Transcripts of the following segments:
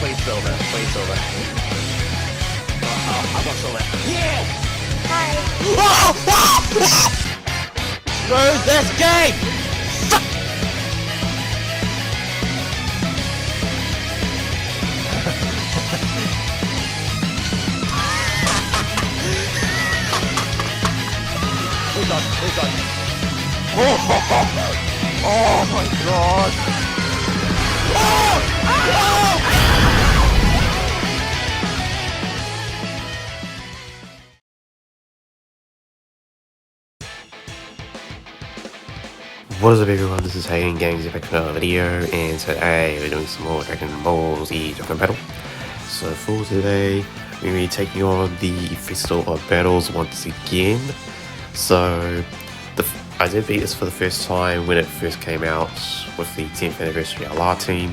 Please silver. Please silver. Oh, I got silver. Yeah! Hi. Screw this game! We're done. We're done. Oh my god! What is up everyone, this is Hagen Games back with another video, and today we're doing some more Dragon Ball Z Dokkan Battle. So for today, we're going to be taking on the Festival of Battles once again. So I did beat this for the first time when it first came out with the 10th anniversary LR team,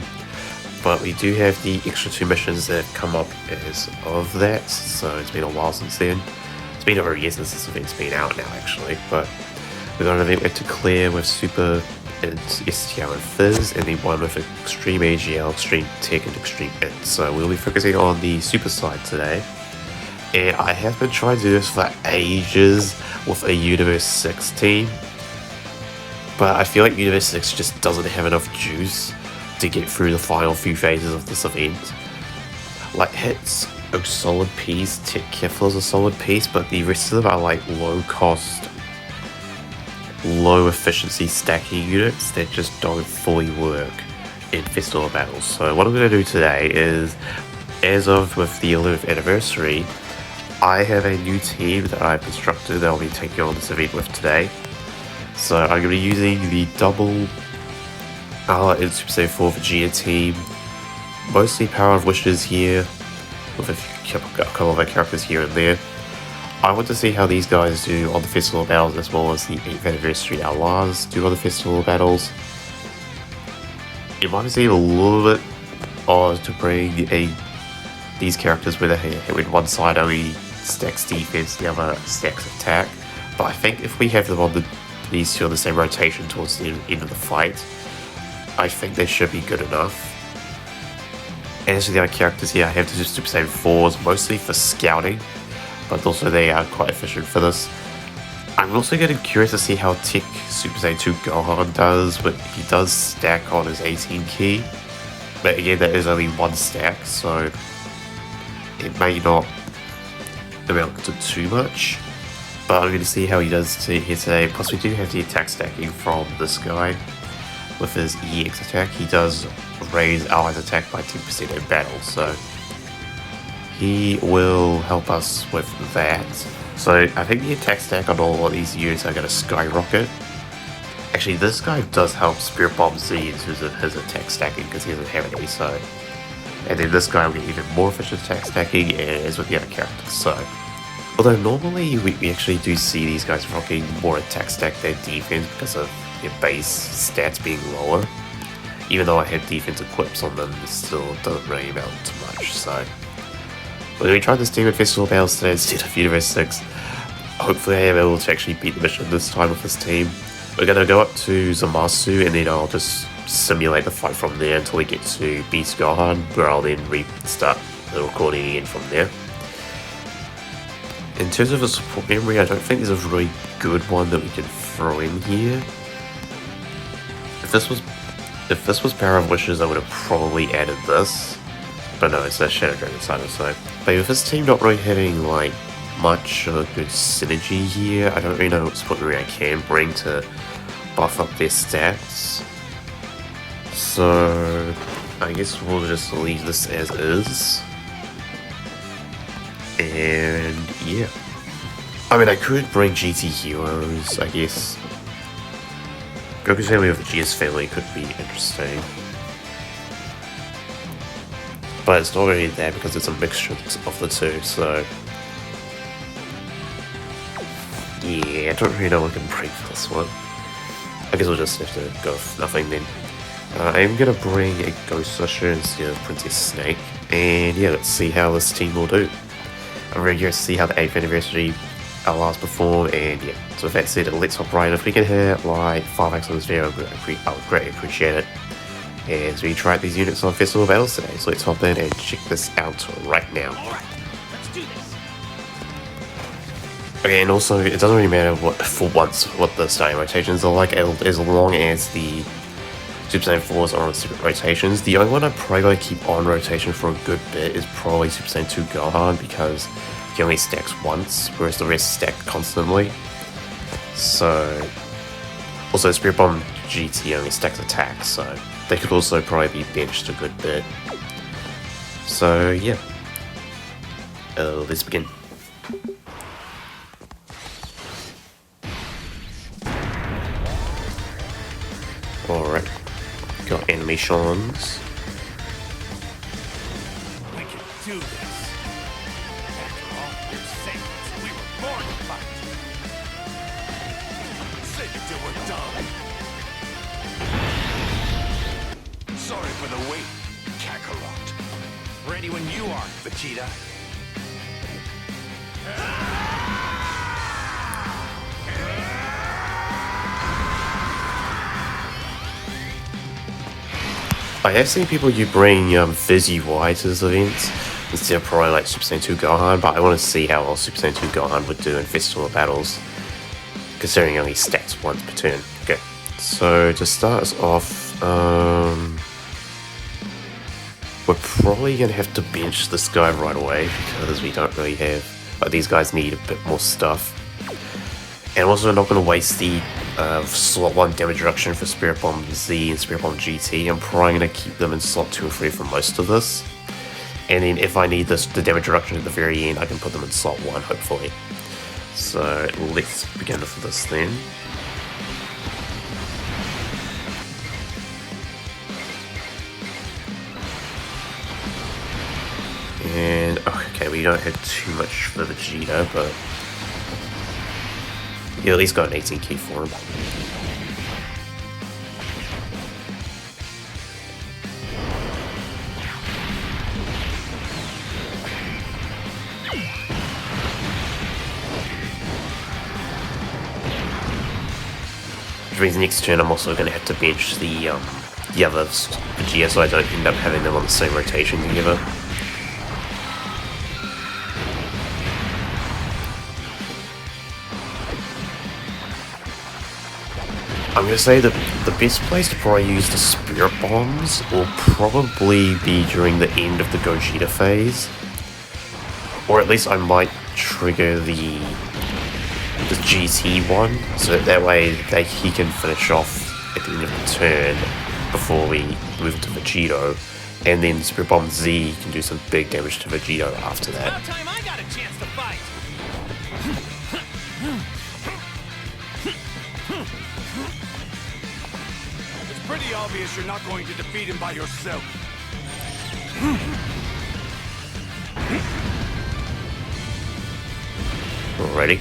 but we do have the extra 2 missions that have come up as of that, so it's been a while since then. It's been over a year since this event's been out now actually, but we've got an event we have to clear with Super and STR and Fizz, and then one with Extreme AGL, Extreme Tech and Extreme INT. So we'll be focusing on the Super side today. And I have been trying to do this for ages with a Universe 6 team, but I feel like Universe 6 just doesn't have enough juice to get through the final few phases of this event. Like, Hit's a solid piece, Tech Kefla's a solid piece, but the rest of them are like low cost, low efficiency stacking units that just don't fully work in Festival of Battles. So what I'm going to do today is, as of with the 11th anniversary, I have a new team that I've constructed that I'll be taking on this event with today. So I'm going to be using the double in Super Saiyan 4 Vegeta team, mostly Power of Wishes here, with a couple of our characters here and there. I want to see how these guys do on the Festival of Battles as well as the 8th anniversary LRs do on the Festival of Battles. It might seem a little bit odd to bring these characters where one side only stacks defense, the other stacks attack, but I think if we have them on these two on the same rotation towards the end of the fight, I think they should be good enough. And as for the other characters here, I have the Super Saiyan 4s mostly for scouting, but also they are quite efficient for this. I'm also getting curious to see how Tech Super Saiyan 2 Gohan does, but he does stack on his 18 key. But again, that is only one stack, so it may not amount to too much. But I'm going to see how he does here today. Plus we do have the attack stacking from this guy. With his EX attack, he does raise allies attack by 10% in battle, so he will help us with that. So I think the attack stack on all of these units are going to skyrocket. Actually, this guy does help Spirit Bomb Z in terms of his attack stacking because he doesn't have any, so. And then this guy will get even more efficient attack stacking as with the other characters, so. Although normally we actually do see these guys rocking more attack stack than defense because of their base stats being lower. Even though I have defense equips on them, it still doesn't really amount to much, so. We're going to try this team at Festival of Battles today instead of Universe 6. Hopefully I am able to actually beat the mission this time with this team. We're going to go up to Zamasu and then I'll just simulate the fight from there until we get to Beast Gohan, where I'll then restart the recording again from there. In terms of a support memory, I don't think there's a really good one that we can throw in here. If this was Power of Wishes, I would have probably added this. But no, it's a Shadow Dragon side, so. But with this team not really having like much of a good synergy here, I don't really know what support memory I can bring to buff up their stats. So I guess we'll just leave this as is. And yeah. I mean, I could bring GT Heroes, I guess. Goku's family with the GS family could be interesting. But it's not really that because it's a mixture of the two, so. Yeah, I don't really know what I can bring for this one. I guess we'll just have to go with nothing then. I'm gonna bring a Ghost Usher instead of Princess Snake, and yeah, let's see how this team will do. I'm really curious to see how the 8th anniversary LRs perform, and yeah, so with that said, let's hop right in. If we can hit like 5x on this video, I would greatly appreciate it. as we try out these units on Festival Battles today. So let's hop in and check this out right now. Alright, let's do this. Okay, and also it doesn't really matter what the starting rotations are like, as long as the Super Saiyan 4s are on secret rotations. The only one I'm probably going to keep on rotation for a good bit is probably Super Saiyan 2 Gohan, because he only stacks once, whereas the rest stack constantly. So, also Spirit Bomb GT only stacks attacks, so they could also probably be benched a good bit. So yeah, let's begin. Alright, got animations. We can do this. After all, we're Saiyans. We were born to fight. Say it till we're done. Sorry for the wait, Kakarot. Ready when you are, Vegeta. I have seen people bring PHY to this event instead of probably like Super Saiyan 2 Gohan, but I want to see how well Super Saiyan 2 Gohan would do in Festival Battles, considering he only stacks once per turn. Okay, so to start us off, we're probably going to have to bench this guy right away, because we don't really have, these guys need a bit more stuff. And also I'm not going to waste the slot 1 damage reduction for Spirit Bomb Z and Spirit Bomb GT. I'm probably going to keep them in slot 2 and 3 for most of this. And then if I need the damage reduction at the very end, I can put them in slot 1, hopefully. So let's begin with this then. And, okay, we don't have too much for Vegeta, but you at least got an 18 key for him. Which means next turn I'm also going to have to bench the others, Vegeta, so I don't end up having them on the same rotation together. I'm going to say that the best place to probably use the Spirit Bombs will probably be during the end of the Gogeta phase. Or at least I might trigger the GT one, so that way he can finish off at the end of the turn before we move to Vegito. And then Spirit Bomb Z can do some big damage to Vegito after that. About time I got a chance to fight. It's pretty obvious you're not going to defeat him by yourself. Alrighty.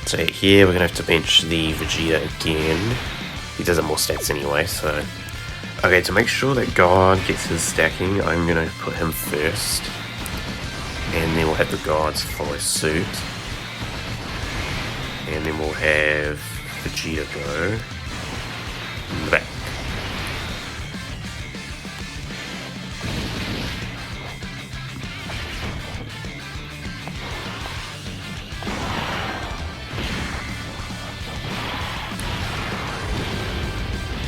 So here we're going to have to bench the Vegeta again. He does have more stats anyway, so... Okay, to make sure that God gets his stacking, I'm going to put him first. And then we'll have the gods follow suit. And then we'll have Vegeta go in the back.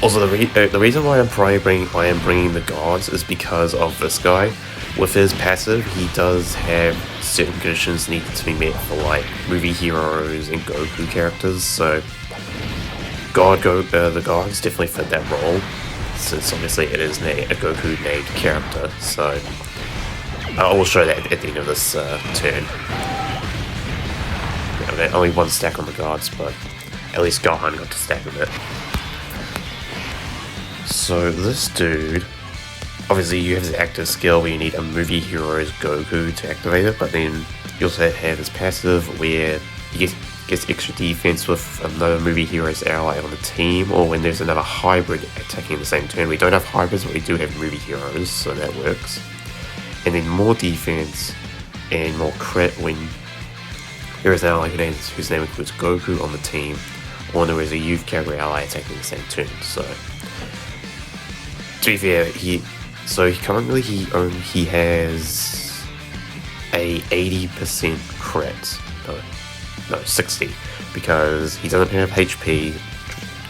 Also, the reason why I am bringing the gods is because of this guy. With his passive, he does have certain conditions needed to be met for like movie heroes and Goku characters. So, the gods definitely fit that role, since obviously it is a Goku named character. So, I will show that at the end of this turn. Okay, only one stack on the gods, but at least Gohan got to stack a bit. So this dude, obviously you have the active skill where you need a movie hero's Goku to activate it, but then you also have his passive where he gets extra defense with another movie hero's ally on the team, or when there's another hybrid attacking the same turn. We don't have hybrids, but we do have movie heroes, so that works. And then more defense and more crit when there is an ally whose name includes Goku on the team, or there is a youth category ally attacking the same turn. So to be fair, he currently he has a 80% crit. No, 60, because he doesn't have HP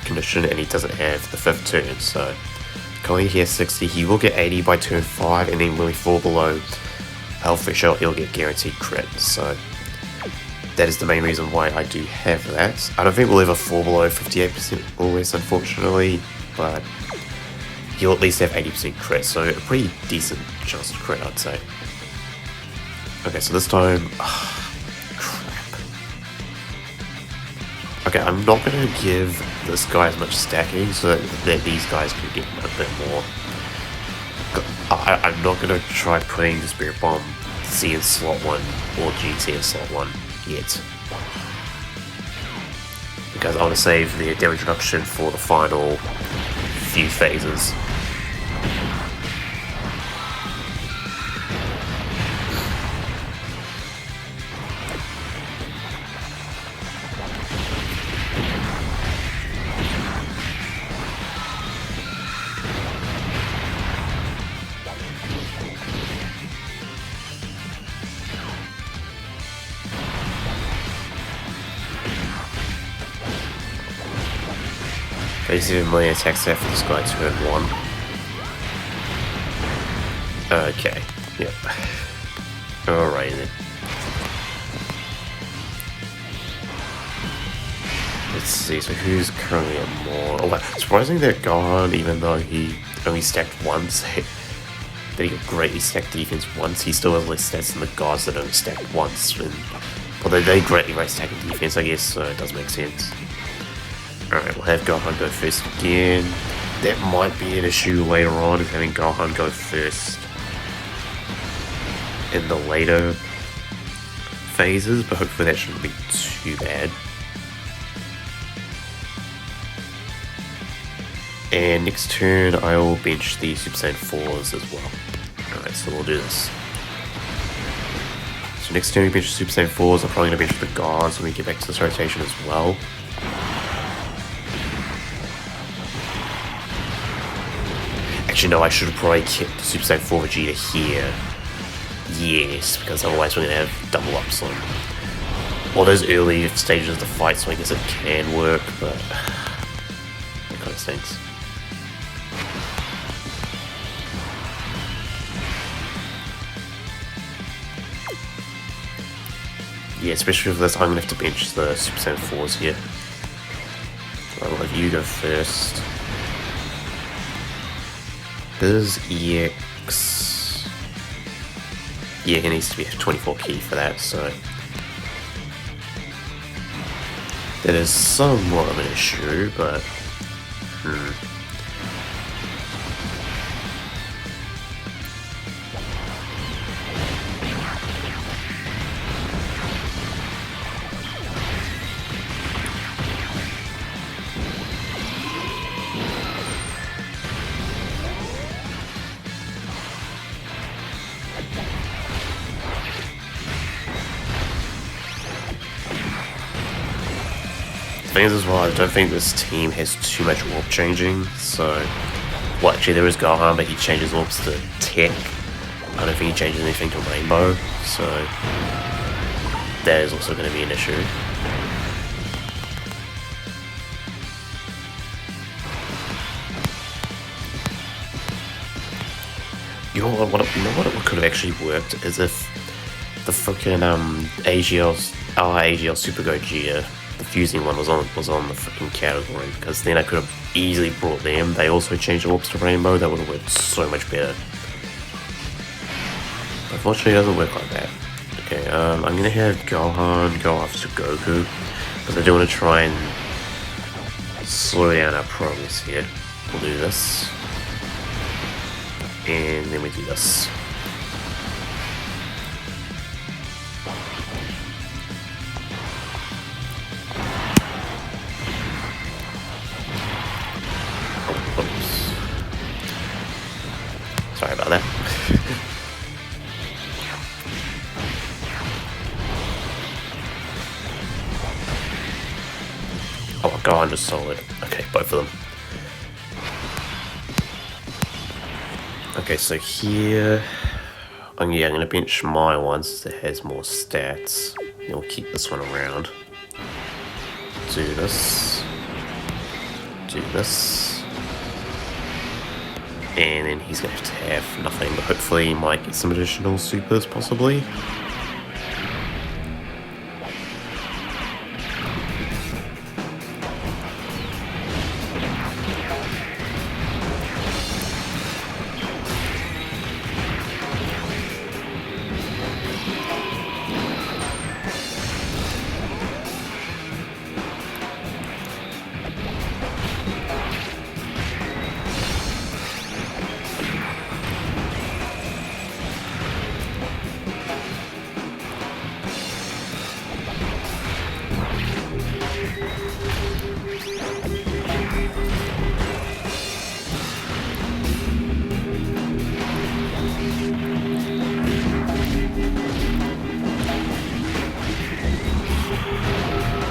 condition and he doesn't have the 5th turn. So currently he has 60. He will get 80 by turn 5, and then when we fall below health threshold, he'll get guaranteed crit. So that is the main reason why I do have that. I don't think we'll ever fall below 58% always, unfortunately, but he'll at least have 80% crit, so a pretty decent chance to crit, I'd say. Okay, so this time... crap. Okay, I'm not going to give this guy as much stacking so that these guys can get a bit more. I'm not going to try putting the Spirit Bomb C in slot 1 or GT in slot 1 yet, because I want to save the damage reduction for the final few phases. Basically, my attack set for this guy turn 1. Okay, yep. Alright then. Let's see, so who's currently at more? Oh, wow. Surprising that Gohan, even though he only stacked once, that he got greatly stacked defense once, he still has less stats than the guys that only stacked once. And, although they greatly raise stacking defense, I guess, so it does make sense. Alright, we'll have Gohan go first again. That might be an issue later on, of having Gohan go first in the later phases, but hopefully that shouldn't be too bad. And next turn, I will bench the Super Saiyan 4s as well. Alright, so we'll do this. So next turn we bench the Super Saiyan 4s, I'm probably going to bench the guards when we get back to this rotation as well. Actually, no, I should have probably kept the Super Saiyan 4 Vegeta here. Yes, because otherwise we're going to have double ups on all those early stages of the fight, so I guess it can work, but that kind of stinks. Yeah, especially for this, I'm going to have to bench the Super Saiyan 4s here. I'll let you go first. Does EX... Yeah, he needs to be a 24 key for that, so... that is somewhat of an issue, but... things as well, I don't think this team has too much warp changing, so... well, actually there is Gohan, but he changes warps to Tech. I don't think he changes anything to Rainbow, so... that is also going to be an issue. You know what could have actually worked is if the freaking AGL Super Gogeta, the fusing one, was on the freaking category, because then I could have easily brought them. They also changed the warps to Rainbow. That would have worked so much better. Unfortunately, it doesn't work like that. Okay, I'm gonna have Gohan go after Goku, because I do want to try and slow down our progress here. We'll do this, and then we do this. Sorry about that. Oh my god, 100 solid. Okay, both of them. Okay, so here, I'm gonna bench my one since it has more stats. And we'll keep this one around. Do this. Do this. And then he's gonna have to have nothing, but hopefully he might get some additional supers, possibly.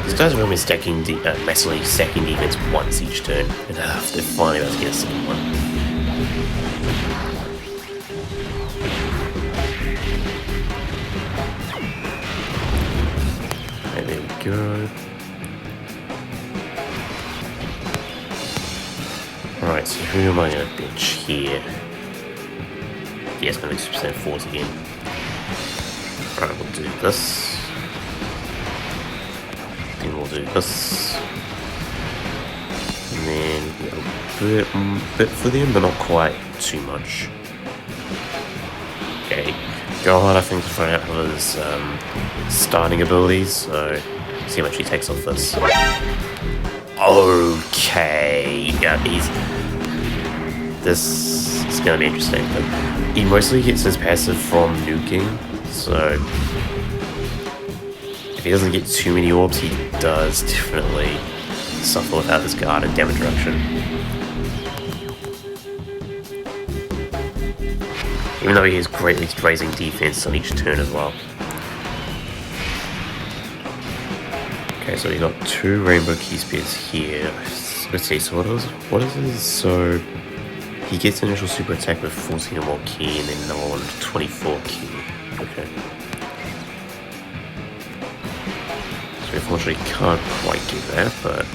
These guys are only stacking massively stacking defense once each turn, and they're finally about to get a second one. Okay, there we go. Alright, so who am I going to bench here? Yeah, it's going to be Super Saiyan 4s again. Alright, we'll do this. Then we'll do this. And then a bit for them, but not quite too much. Okay, Gohan I think to find out his starting abilities, so see how much he takes off this. Okay, yeah, this is gonna be interesting. But he mostly gets his passive from nuking, so if he doesn't get too many orbs, he does definitely suffer without his guard and damage reduction. Even though he is greatly raising defense on each turn as well. Okay, so we got 2 rainbow key spears here. Let's see, so what is his? So he gets initial super attack with 14 or more key, and then another one with 24 key. Okay. So unfortunately can't quite get that, but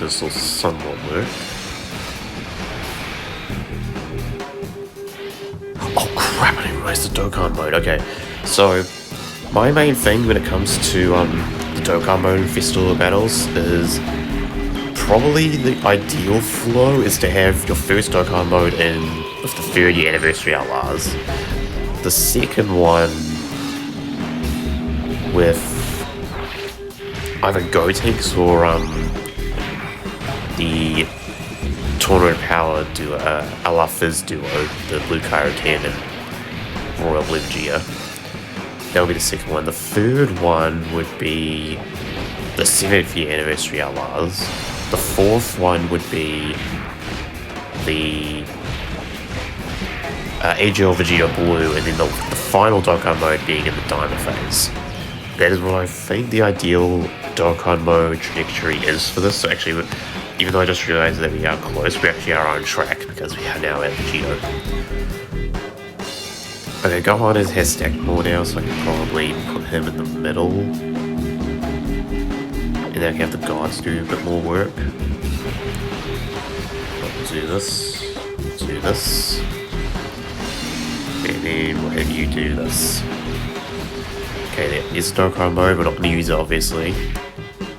this will somewhat work. Oh crap, I didn't realize the Dokkan mode. Okay, so my main thing when it comes to the Dokkan mode in Festival of Battles is probably the ideal flow is to have your first Dokkan mode in with the 30th anniversary outlaws. The second one with either Gotenks or the Tournament Power duo, Ala Fizz duo, the Blue Kaioken and Royal Blue Vegeta. That would be the second one. The third one would be the 70th year anniversary outlaws. The fourth one would be the AGL Vegeta Blue, and then the final Dokkan mode being in the Diamond phase. That is what I think the ideal Dokkan mode trajectory is for this. So actually, even though I just realized that we are close, we actually are on track because we are now at Vegeta. Okay, Gohan has stacked more now, so I can probably put him in the middle. And then I can have the gods do a bit more work. I'll do this, do this. And then we'll have you do this. Okay, there is Dokkan mode, we're not going to use it obviously.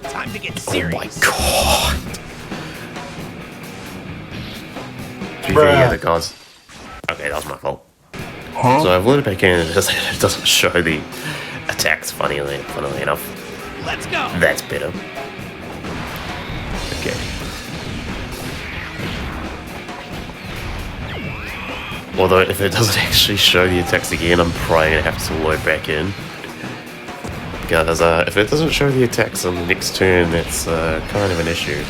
Time to get serious. Oh my god! To be fair, yeah, the gods. Okay, that was my fault. Huh? So I've loaded back in and it doesn't show the attacks, funnily enough. Let's go! That's better. Okay. Although if it doesn't actually show the attacks again, I'm probably going to have to load back in. Because if it doesn't show the attacks on the next turn, that's kind of an issue.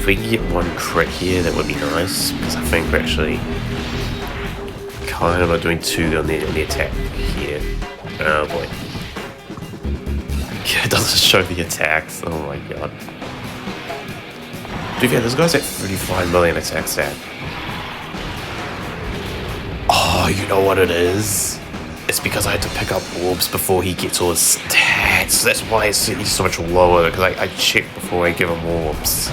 If we can get one crit here, that would be nice, because I think we're actually kind of not doing too good on the attack here. Oh boy. Yeah, it doesn't show the attacks. Oh my god. Dude, yeah, this guy's at 35 million attack stat. Oh, you know what it is? It's because I had to pick up orbs before he gets all his stats. That's why he's so much lower, because I checked before I give him orbs.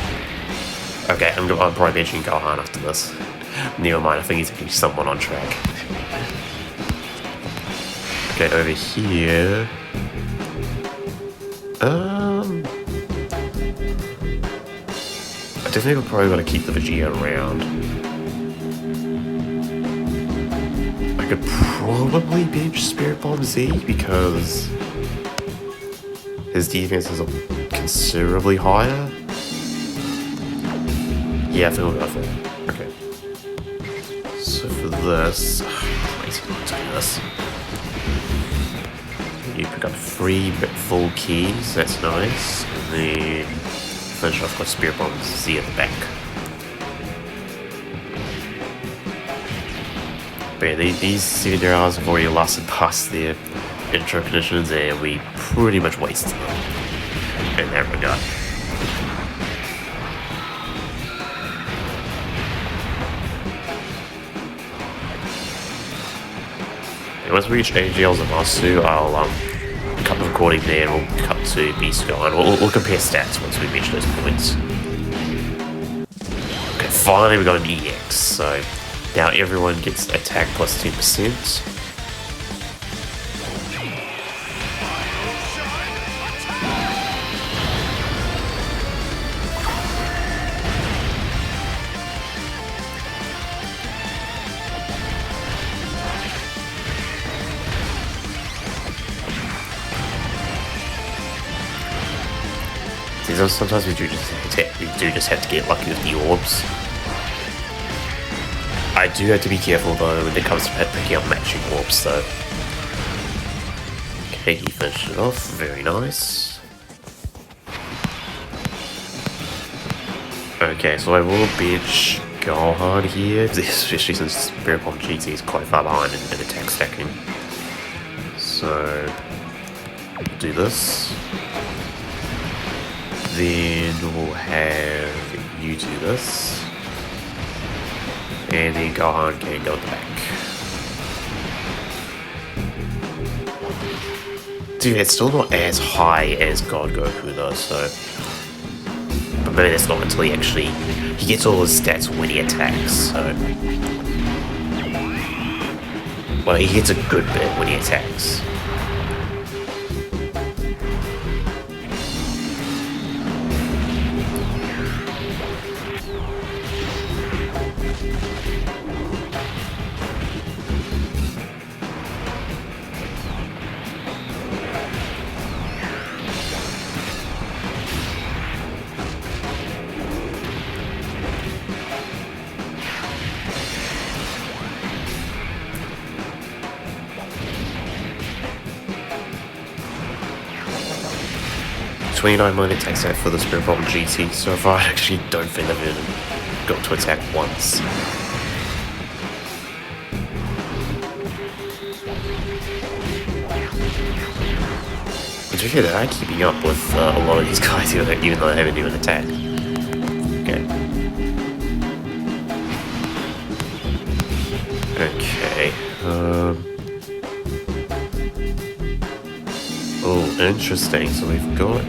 Okay, I'm probably benching Gohan after this. Never mind, I think he's actually somewhat on track. Okay, over here... I definitely probably gotta keep the Vegeta around. I could probably bench Spirit Bomb Z because his defense is considerably higher. Yeah, I think we'll go for it. Okay. So for this, let's do this. You pick up 3 full keys, that's nice. And then finish off with Spirit Bomb Z at the back. But yeah, these secondary hours have already lasted past their intro conditions and we pretty much wasted them in that regard. And once we reach AGLs and Masu, I'll cut the recording there and we'll cut to Beast Gohan. We'll compare stats once we reach those points. Okay, finally we got an EX, so now everyone gets attack plus 10%. Sometimes we do just have to get lucky with the orbs. I do have to be careful though when it comes to picking up matching orbs though. Okay, he finished it off, very nice. Okay, so I will bench Gohan here, especially since Spirit Bomb GT is quite far behind in attack stacking. So, do this. Then we'll have you do this. And then Gohan can go at the back. Dude, it's still not as high as God Goku though, so... But maybe that's not until he gets all his stats when he attacks, so... Well, he gets a good bit when he attacks. $29 million attack stat for the Spirit Bomb GT so far. I actually don't think they've even got to attack once. But to be fair, they are keeping up with a lot of these guys even though they haven't even attacked. Okay. Okay. Oh, interesting. So we've got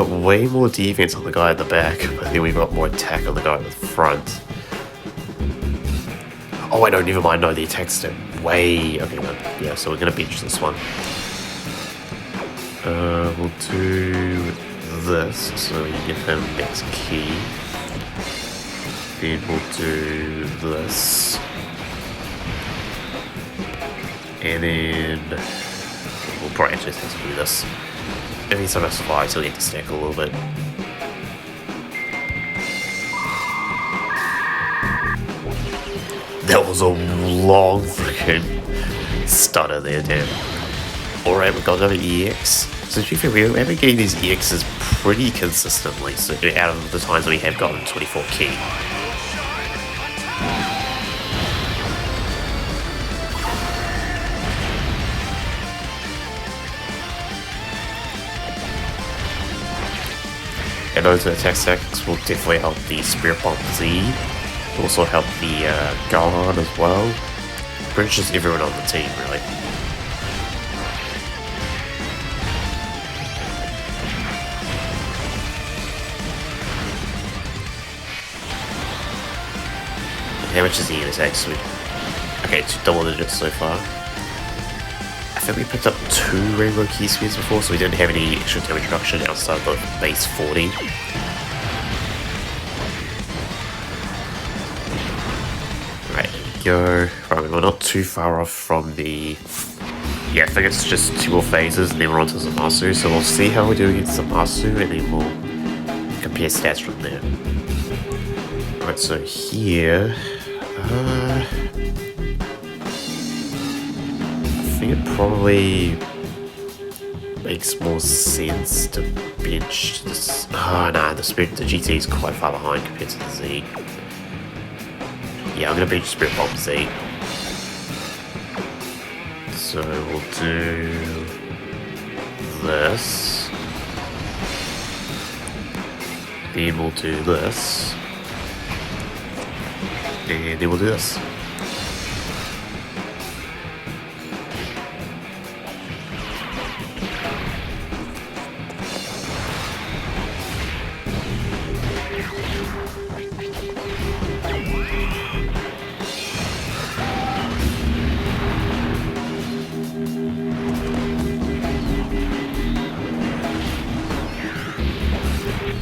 way more defense on the guy at the back, but then we've got more attack on the guy at the front. Oh wait, no, never mind. No, the attack's still way. Okay, no. Yeah, so we're gonna bench this one. We'll do this, so you give him next key. Then we'll do this, and then. We'll probably just have to do this. Every time I survive, so we have to stack a little bit. That was a long freaking stutter there, damn. Alright, we've got another EX. So to be fair, we've been getting these EXs pretty consistently, so out of the times we have gotten 24 key. And those attack stacks will definitely help the Spirit Bomb Z. It'll also help the Gohan as well. Pretty much just everyone on the team, really. How much is the attack suit? Okay, 2 double digits so far. I think we picked up 2 Rainbow Key Spheres before, so we didn't have any extra damage reduction outside the base 40. Right, there we go. Right, we're not too far off from the... Yeah, I think it's just 2 more phases and then we're on to Zamasu, so we'll see how we do against Zamasu and then we'll compare stats from there. Right, so here... I think it probably makes more sense to bench this. Oh no, the GT is quite far behind compared to the Z. Yeah, I'm gonna bench Spirit Bomb Z. So we'll do this. Then we'll do this. And then we'll do this.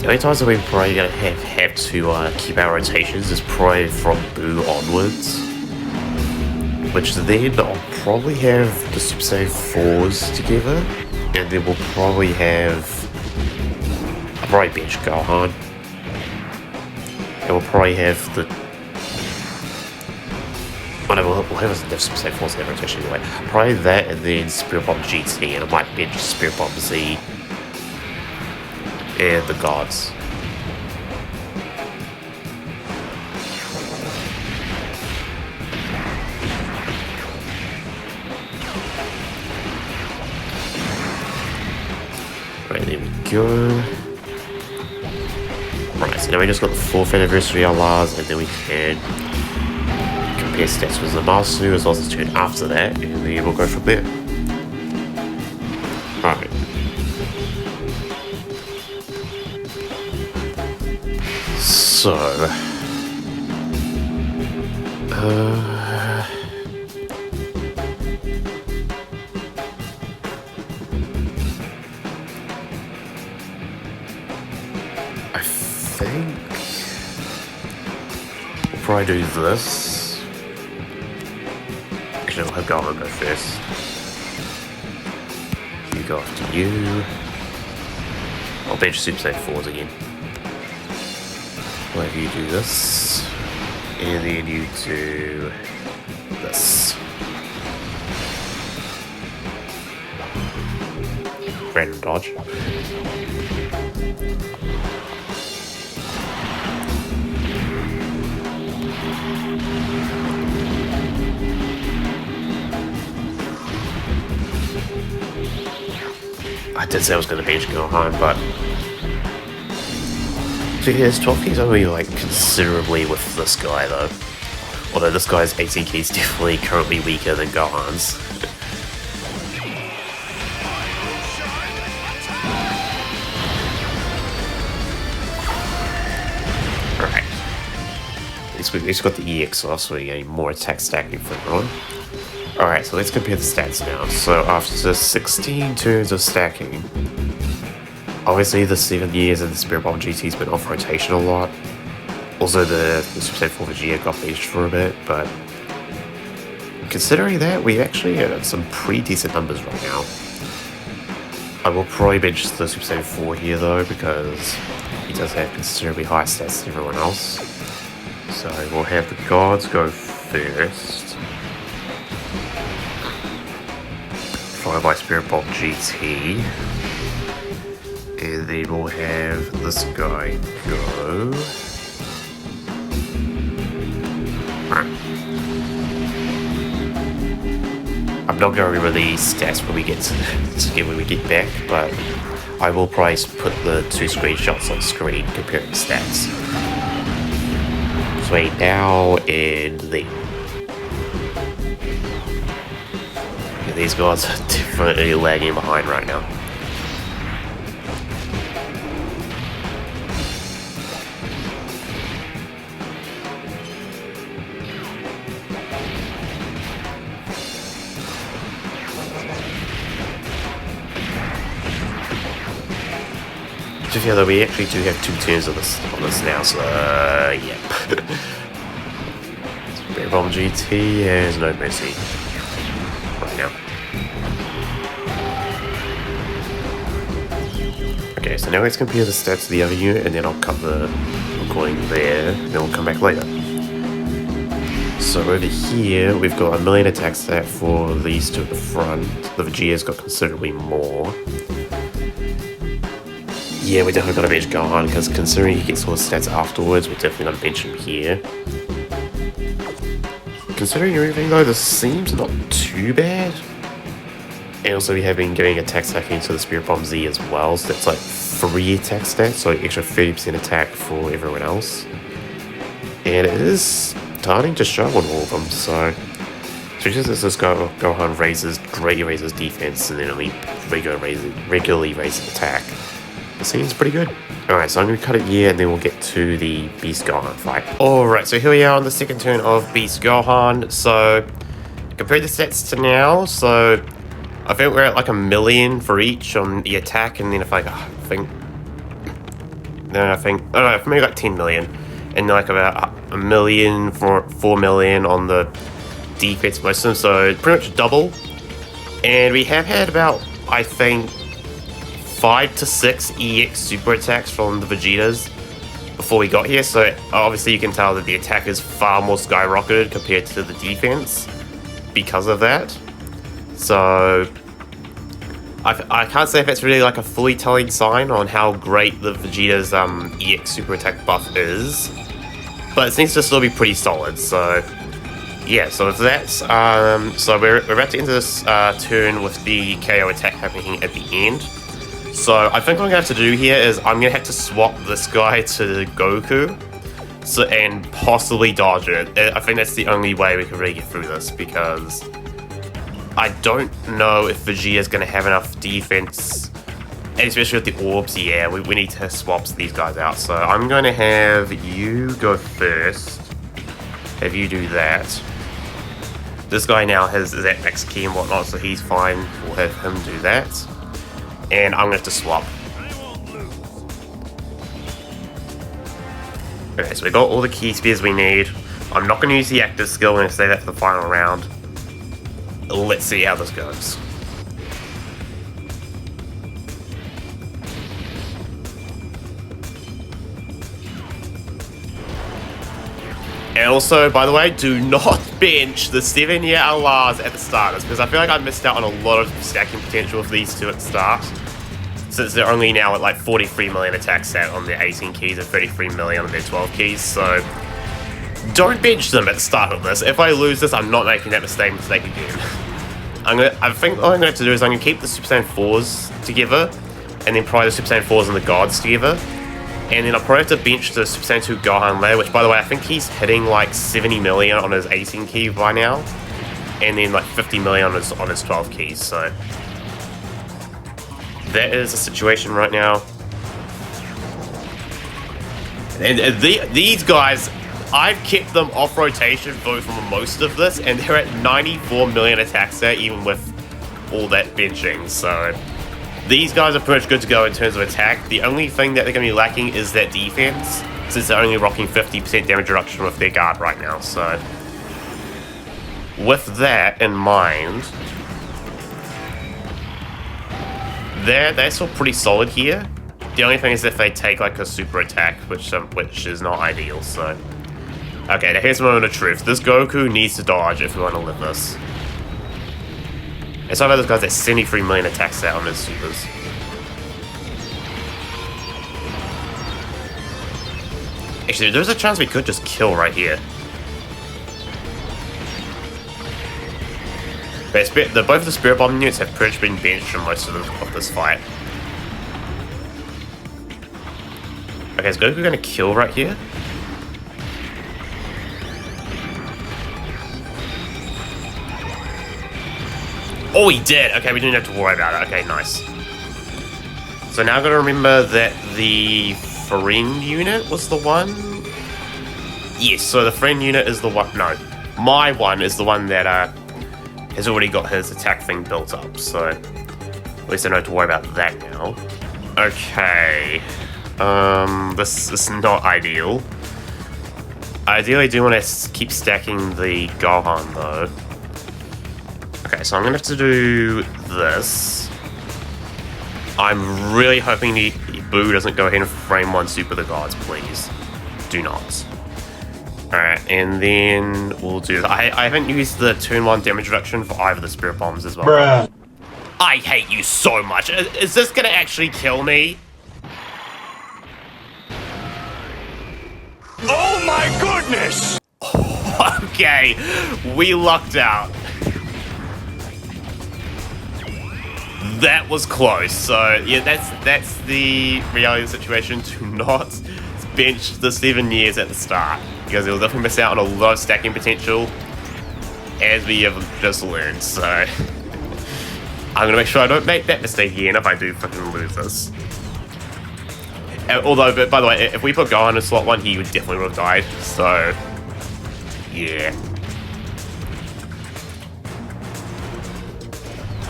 The only times that we're probably going to have to keep our rotations is probably from Boo onwards. Which then I'll probably have the Super Saiyan 4s together. And then we'll probably have... I'll probably bench Gohan. And we'll probably have the... Oh no, we'll have the Super Saiyan 4s in rotation anyway. Probably that and then Spirit Bomb GT, and I might bench Spirit Bomb Z. And the gods. Right, there we go. Right, so now we just got the 4th anniversary LRs, and then we can compare stats with Zamasu as well as his turn after that, and then we'll go from there. Alright. So, I think we'll probably do this. Actually, we'll have Gohan go first. You go after you. I'll bench Super Saiyan 4s again. We'll have you do this, and then you do this. Random dodge. I did say I was going to bench Gohan, but so yeah, his 12 keys only like considerably with this guy though. Although this guy's 18 keys definitely currently weaker than Gohan's. Alright. At least we've got the EX off, so we're getting more attack stacking for everyone. Alright, so let's compare the stats now. So after 16 turns of stacking, obviously the 7 years and the Spirit Bomb GT's been off rotation a lot. Also the Super Saiyan 4 Vegeta got benched for a bit, but considering that, we actually have some pretty decent numbers right now. I will probably bench the Super Saiyan 4 here though, because he does have considerably higher stats than everyone else. So we'll have the gods go first, followed by Spirit Bomb GT. And then we'll have this guy go. I'm not going to remember the stats when we get back, but I will probably put the two screenshots on screen comparing stats. So now and then. Yeah, these guys are definitely lagging behind right now. Just yeah, though we actually do have 2 turns on this now, so yeah. Bomb GT has no mercy right now. Okay, so now let's compare the stats of the other unit, and then I'll cut the recording there, and then we'll come back later. So over here, we've got 1 million attack stat for these two at the front. The Vegeta's got considerably more. Yeah, we definitely got to bench Gohan, because considering he gets all his stats afterwards, we're definitely going to bench him here. Considering everything though, this seems not too bad. And also we have been getting attack stacking to the Spirit Bomb Z as well, so that's like 3 attack stats, so extra 30% attack for everyone else. And it is starting to show on all of them, so just as this Gohan greatly raises defense and then only regularly raises attack. It seems pretty good. Alright, so I'm going to cut it here and then we'll get to the Beast Gohan fight. Alright, so here we are on the second turn of Beast Gohan. So, compare the stats to now. So, I think we're at like 1 million for each on the attack, and then maybe like 10 million. And like about 1 million for 4 million on the defense most of them. So, pretty much double. And we have had about, I think, 5 to 6 EX super attacks from the Vegetas before we got here, so obviously you can tell that the attack is far more skyrocketed compared to the defense because of that. So I can't say if it's really like a fully telling sign on how great the Vegeta's EX super attack buff is, but it seems to still be pretty solid. So yeah, so it's that. So we're about to enter this turn with the KO attack happening at the end. So I think what I'm going to have to do here is I'm going to have to swap this guy to Goku and possibly dodge it. I think that's the only way we can really get through this, because I don't know if Vegeta's going to have enough defense, and especially with the orbs. Yeah, we need to swap these guys out. So I'm going to have you go first, have you do that. This guy now is at max key and whatnot, so he's fine. We'll have him do that. And I'm going to have to swap. Okay, so we got all the key spears we need. I'm not going to use the active skill. I'm going to save that for the final round. Let's see how this goes. And also, by the way, do not bench the 7-year LRs at the start, because I feel like I missed out on a lot of stacking potential for these two at the start, since they're only now at like 43 million attack stat on their 18 keys and 33 million on their 12 keys, so don't bench them at the start of this. If I lose this, I'm not making that mistake again. I think all I'm going to have to do is I'm going to keep the Super Saiyan 4s together, and then probably the Super Saiyan 4s and the Gods together. And then I'll probably have to bench the Super Saiyan 2 Gohan later, which, by the way, I think he's hitting like 70 million on his 18 key by now, and then like 50 million on his 12 keys. So that is the situation right now. And these guys, I've kept them off rotation for most of this, and they're at 94 million attack stat even with all that benching. So these guys are pretty much good to go in terms of attack. The only thing that they're going to be lacking is that defense, since they're only rocking 50% damage reduction with their guard right now. So with that in mind, they're still pretty solid here. The only thing is if they take like a super attack, which is not ideal. So okay, now here's the moment of truth. This Goku needs to dodge if we want to live this. And so I've had this guy's at 73 million attack stat on his supers. Actually, there's a chance we could just kill right here. But both the Spirit Bomb units have pretty much been benched for most of this fight. Okay, is Goku gonna kill right here? Oh, he did! Okay, we didn't have to worry about it. Okay, nice. So now I've got to remember that the friend unit was the one? Yes, so the friend unit is the one... No, my one is the one that has already got his attack thing built up, so at least I don't have to worry about that now. Okay, this is not ideal. I ideally do want to keep stacking the Gohan though. Okay, so I'm gonna have to do this. I'm really hoping the Boo doesn't go ahead and frame 1 Super the Gods, please. Do not. Alright, and then we'll do... I haven't used the turn 1 damage reduction for either of the Spirit Bombs as well. Bruh. I hate you so much. Is this gonna actually kill me? Oh my goodness! Okay, we lucked out. That was close. So yeah, that's the reality of the situation. Do not bench the 7 years at the start, because you'll definitely miss out on a lot of stacking potential, as we have just learned. So I'm gonna make sure I don't make that mistake again if I do fucking lose this. Although, but by the way, if we put Gohan in slot 1, he would definitely would have died. So yeah.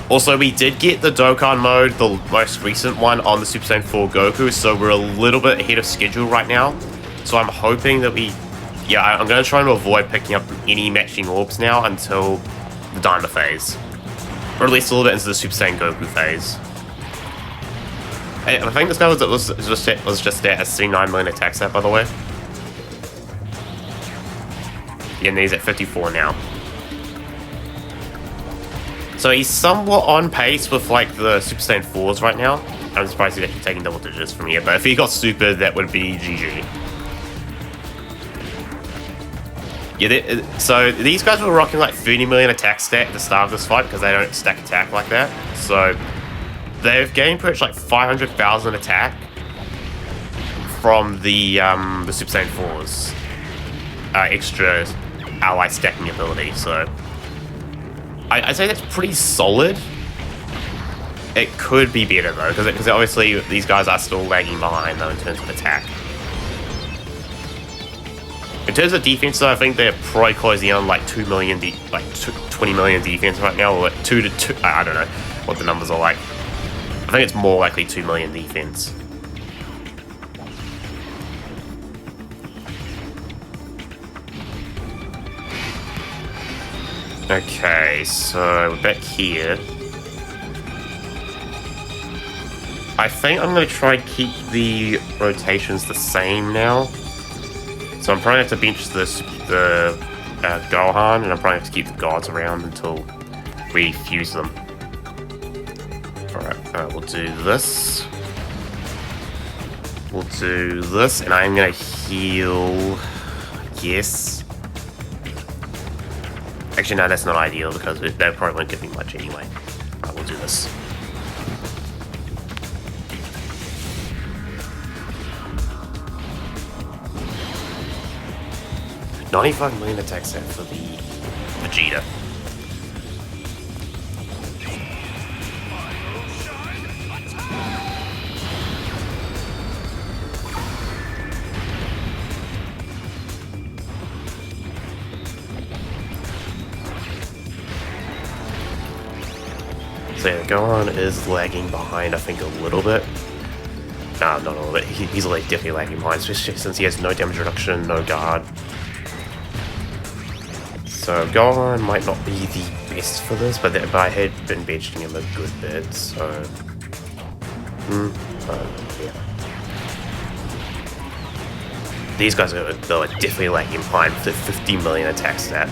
Also, we did get the Dokkan mode, the most recent one, on the Super Saiyan 4 Goku, so we're a little bit ahead of schedule right now. So I'm hoping that we... Yeah, I'm going to try and avoid picking up any matching orbs now until the Dynamo phase. Or at least a little bit into the Super Saiyan Goku phase. I think this guy was just at a 79 million attack stat, by the way. Yeah, and he's at 54 now. So he's somewhat on pace with like the Super Saiyan 4s right now. I'm surprised he's actually taking double digits from here, but if he got super, that would be GG. Yeah, so these guys were rocking like 30 million attack stat at the start of this fight because they don't stack attack like that. So they've gained pretty much like 500,000 attack from the Super Saiyan 4s. Extra ally stacking ability, so... I'd say that's pretty solid. It could be better though, because obviously these guys are still lagging behind though in terms of attack. In terms of defense though, I think they're probably closing on like 2 million, 20 million defense right now, or like 2 to 2. I don't know what the numbers are like. I think it's more likely 2 million defense. Okay, so we're back here. I think I'm going to try and keep the rotations the same now. So I'm probably going to have to bench the Gohan, and I'm probably have to keep the gods around until we fuse them. Alright, we'll do this. We'll do this, and I'm going to heal... Yes. Actually, no, that's not ideal because they probably won't give me much anyway. Alright, we'll do this. $95 million attack set for the Vegeta. So yeah, Gohan is lagging behind, I think, a little bit. Nah, not a little bit. He's like definitely lagging behind, especially since he has no damage reduction, no guard. So Gohan might not be the best for this, but I had been benching him a good bit, so... yeah. These guys are definitely lagging behind with the 50 million attack stat.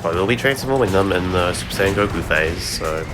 I will be transforming them in the Super Saiyan Goku phase, so...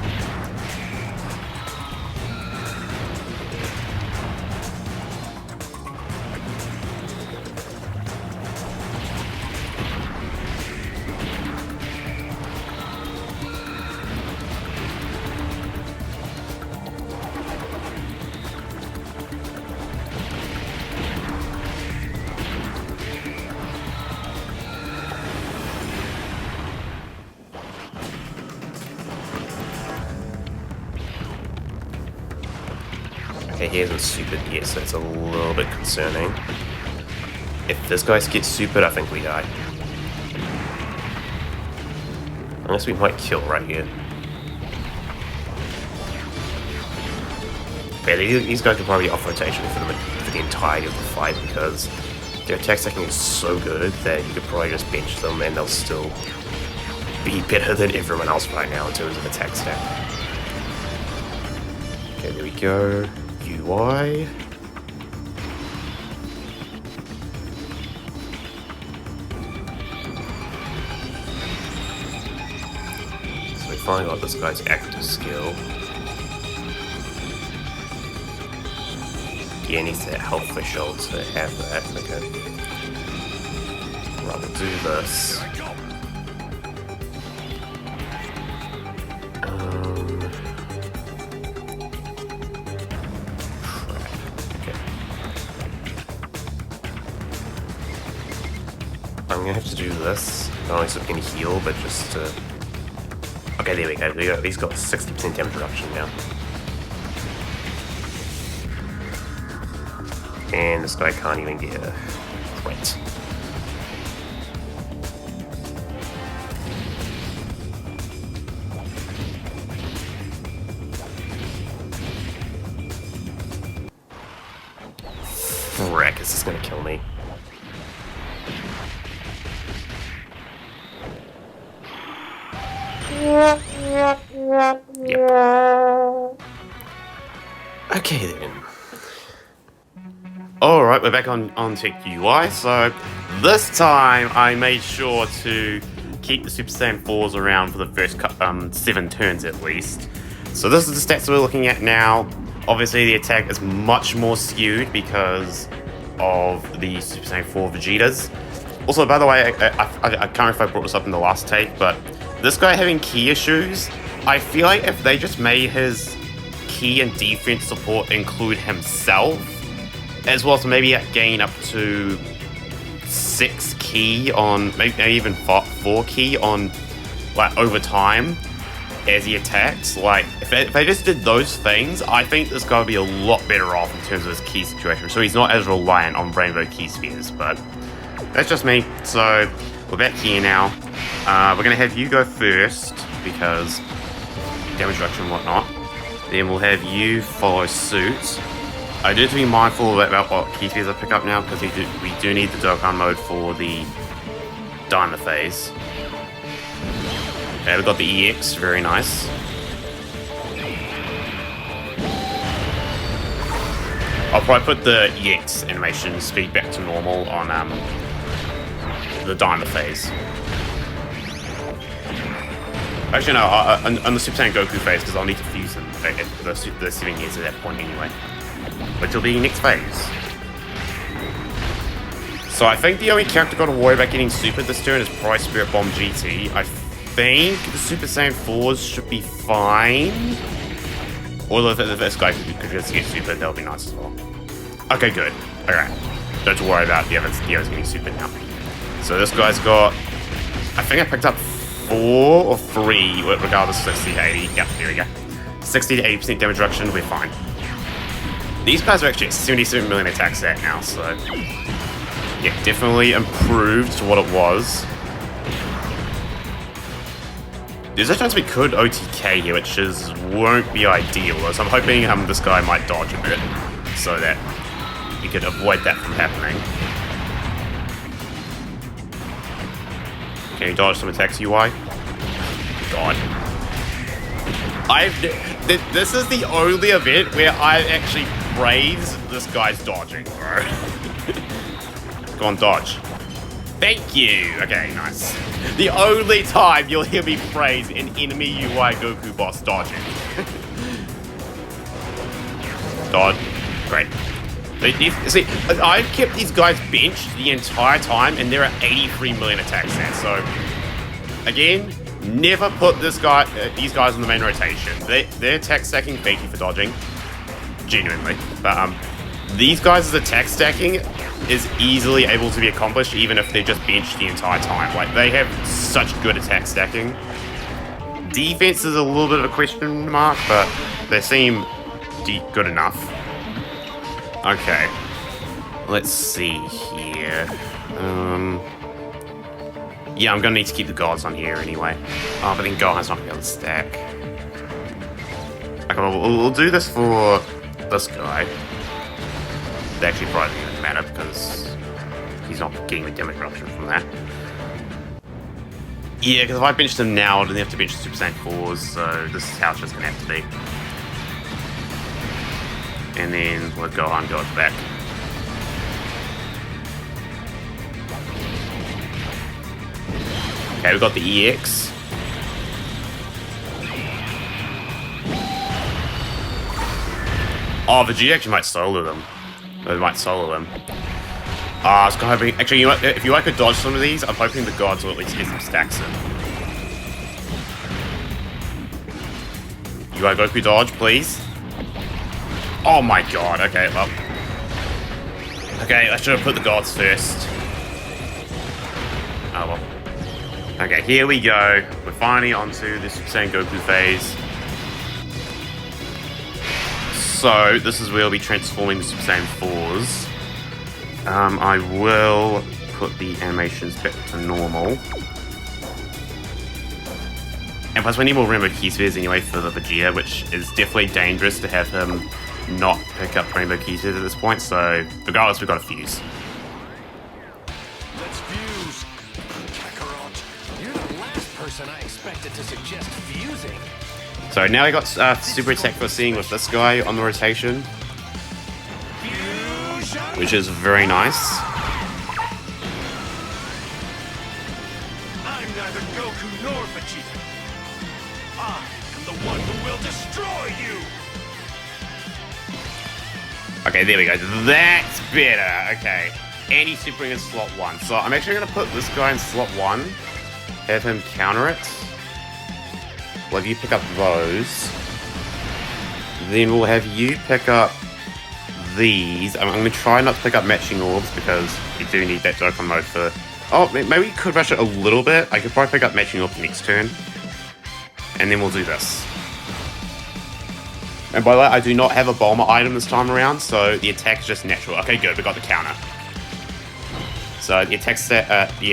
Okay, he hasn't supered yet, so it's a little bit concerning. If this guy gets supered, I think we die. Unless we might kill right here. Okay, these guys are probably off rotation for the entirety of the fight because their attack stacking is so good that you could probably just bench them and they'll still be better than everyone else right now in terms of attack stack. Okay, there we go. UI. So we finally got this guy's active skill. Yeah, needs that health threshold to have that. Okay. Right, we'll do this. I'm gonna have to do this, not only so we can heal, but just to... Okay, there we go. He's got 60% damage reduction now. And this guy can't even get a crit. Frick, is this gonna kill me? Yep. Okay then. Alright, we're back on Tech UI, so this time I made sure to keep the Super Saiyan 4s around for the first 7 turns at least. So this is the stats we're looking at now. Obviously the attack is much more skewed because of the Super Saiyan 4 Vegetas. Also, by the way, I can't remember if I brought this up in the last take, but this guy having key issues, I feel like if they just made his key and defense support include himself, as well as maybe gain up to 6 key on, maybe even 4 key on, like, over time as he attacks. Like, if they just did those things, I think this guy would be a lot better off in terms of his key situation. So he's not as reliant on rainbow key spheres, but that's just me. So we're back here now. We're going to have you go first because damage reduction and whatnot. Then we'll have you follow suit. I do have to be mindful about what key spheres I pick up now because we do need the dokkan mode for the diamond phase. Okay, we've got the EX, very nice. I'll probably put the EX animation speed back to normal on the diamond phase. Actually, no, on the Super Saiyan Goku phase, because I'll need to fuse them at the 7 years at that point anyway. Which will be next phase. So I think the only character got to worry about getting super this turn is probably Spirit Bomb GT. I think the Super Saiyan 4s should be fine. Although if this guy could just get super, that would be nice as well. Okay, good. Alright. Don't have to worry about the others getting super now. So this guy's got... I think I picked up 4 or 3, regardless of 60 to 80. Yep, there we go. 60 to 80% damage reduction, we're fine. These guys are actually at 77 million attack stat now, so... yeah, definitely improved to what it was. There's a chance we could OTK here, which won't be ideal, so I'm hoping this guy might dodge a bit, so that you could avoid that from happening. Can you dodge some attacks, UI? God. This is the only event where I've actually praised this guy's dodging, bro. Go on, dodge. Thank you! Okay, nice. The only time you'll hear me praise an enemy UI Goku boss dodging. Dodge. Great. See, I've kept these guys benched the entire time, and there are 83 million attacks there, so... Again, never put these guys in the main rotation. Their attack stacking, thank you for dodging. Genuinely. But, these guys' attack stacking is easily able to be accomplished even if they're just benched the entire time. Like, they have such good attack stacking. Defense is a little bit of a question mark, but they seem good enough. Okay. Let's see here. Yeah, I'm gonna need to keep the gods on here anyway. Oh, but then Gohan's not gonna be able to stack. Okay, well, we'll do this for this guy. It actually probably doesn't even matter because he's not getting the damage reduction from that. Yeah, because if I benched him now, then they have to bench the Super Saiyan 4s, so this is how it's just gonna have to be. And then let Gohan go at the back. Okay, we've got the EX. Oh, Vegeta actually might solo them. They might solo them. I was kind of hoping... Actually, you know what? If you could dodge some of these, I'm hoping the gods will at least get some stacks in. You gotta Goku dodge, please. Oh my god, okay, well... Okay, I should have put the gods first. Oh well. Okay, here we go. We're finally onto the Super Saiyan Goku phase. So, this is where we'll be transforming the Super Saiyan 4s. I will put the animations back to normal. And plus we need more Rainbow Key Spheres anyway for the Vegeta, which is definitely dangerous to have him not pick up Rainbow Key Spheres at this point, so regardless, we've got to fuse. Let's fuse. Kakarot, you're the last person I expected to suggest fusing. So now we got super attack for seeing with this guy on the rotation, which is very nice. I'm neither Goku nor Vegeta. I am the one who will destroy you. Okay, there we go. That's better. Okay. And he's supering in slot 1. So I'm actually going to put this guy in slot 1. Have him counter it. Well, if you pick up those, then we'll have you pick up these. I'm going to try not to pick up matching orbs because we do need that Dokkan mode for... Oh, maybe we could rush it a little bit. I could probably pick up matching orbs next turn. And then we'll do this. And by the way, I do not have a Bulma item this time around, so the attack's just natural. Okay, good, we got the counter. So the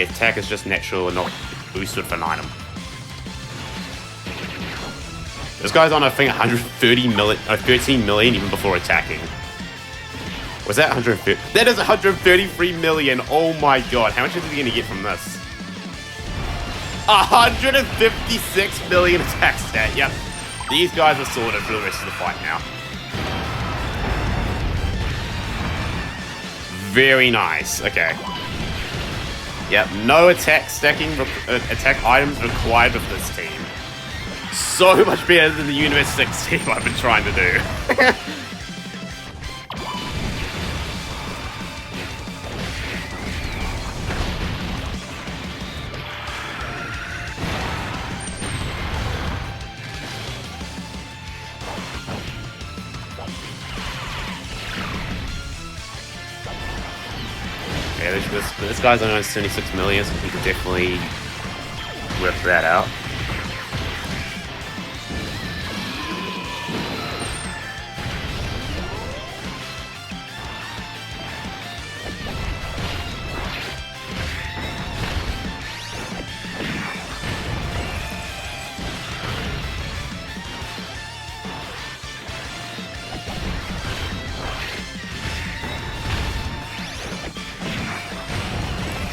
attack is just natural and not boosted for an item. This guy's on, I think, 130 million, 13 million even before attacking. Was that 130? That is 133 million. Oh my god. How much is he going to get from this? 156 million attack stat. Yep. These guys are sorted for the rest of the fight now. Very nice. Okay. Yep. No attack stacking, attack items required with this team. So much better than the Universe 6 team I've been trying to do. Yeah, this guy's only 76 million, so he could definitely work that out.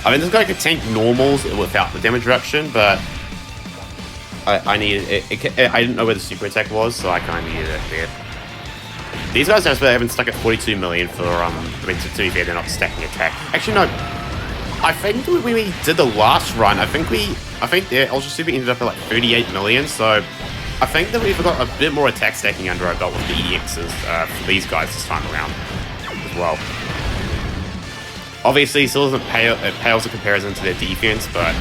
I mean, this guy could tank normals without the damage reduction, but I needed it. I didn't know where the super attack was, so I kind of needed it there. These guys have been stuck at 42 million for, I mean, to be fair, they're not stacking attack. Actually, no. I think when we did the last run, I think the Ultra Super ended up at like 38 million, so I think that we've got a bit more attack stacking under our belt with the EXs for these guys this time around as well. Obviously, it still doesn't pales in comparison to their defense, but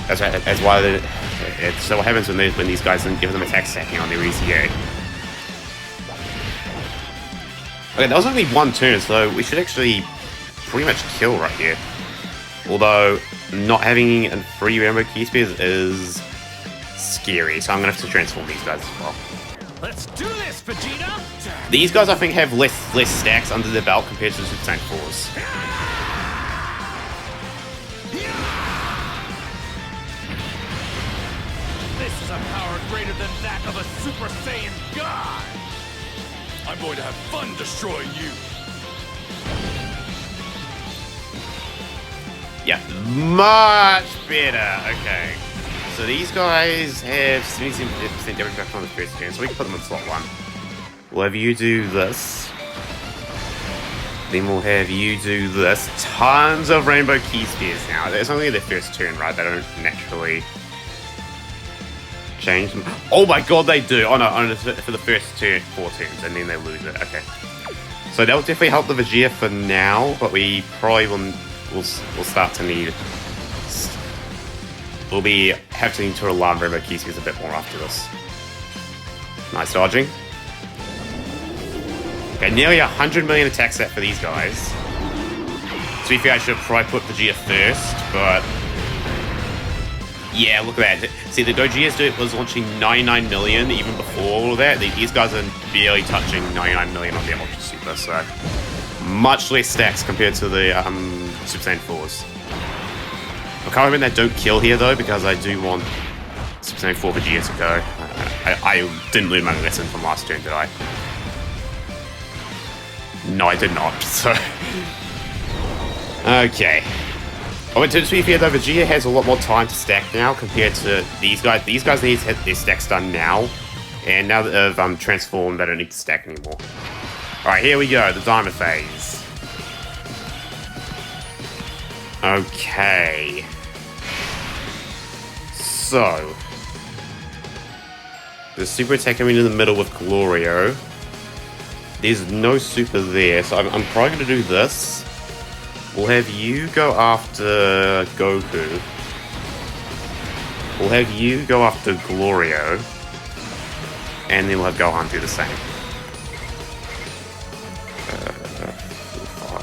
that's why it's so what happens when these guys don't give them attack stacking on their ECA. Okay, that was only one turn, so we should actually pretty much kill right here. Although, not having a free Rainbow Key Spears is scary, so I'm gonna have to transform these guys as well. Let's do this, Vegeta! These guys, I think, have less stacks under their belt compared to the Super Saiyan 4s. This is a power greater than that of a Super Saiyan God! I'm going to have fun destroying you! Yeah, much better. Okay, so these guys have 77% damage reduction on the first turn, so we can put them in slot 1. We'll have you do this. Then we'll have you do this. Tons of Rainbow Key Spears now. It's only their first turn, right? They don't naturally change them. Oh my god, they do. Oh no, for the first 4 turns, and then they lose it. Okay. So that will definitely help the Vegeta for now, but we probably we'll start to need... We'll be having to rely on Rainbow Key Spears a bit more after this. Nice dodging. Okay, nearly 100 million attack set for these guys. To be fair, I should have probably put Vegeta first, but... Yeah, look at that. See, the Gogeta's was launching 99 million even before all of that. These guys are barely touching 99 million on their Ultra Super, so... Much less stacks compared to the Super Saiyan 4s. I can't remember that don't kill here, though, because I do want Super Saiyan 4 Vegeta to go. I didn't learn my lesson from last turn, did I? No, I did not, so... Okay. Oh, to be fair though, Vegeta has a lot more time to stack now compared to these guys. These guys need to have their stacks done now. And now that they've transformed, they don't need to stack anymore. Alright, here we go, the Diamond Phase. Okay. So... The super attack coming in the middle with Glorio. There's no super there, so I'm probably going to do this. We'll have you go after Goku. We'll have you go after Glorio. And then we'll have Gohan do the same. 5,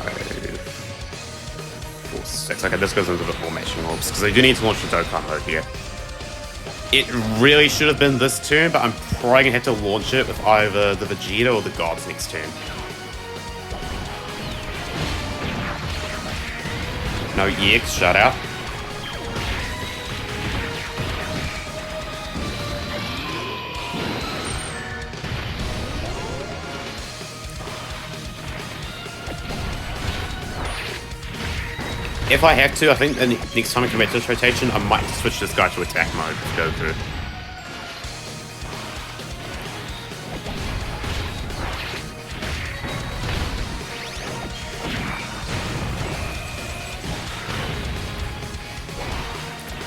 4, 6. Okay, this goes into a bit more matching orbs, because I do need to launch the Dokkan mode here. It really should have been this turn, but I'm probably going to have to launch it with either the Vegeta or the Gods next turn. No EX, shut out. If I have to, I think the next time I commit to this rotation, I might switch this guy to attack mode with Goku.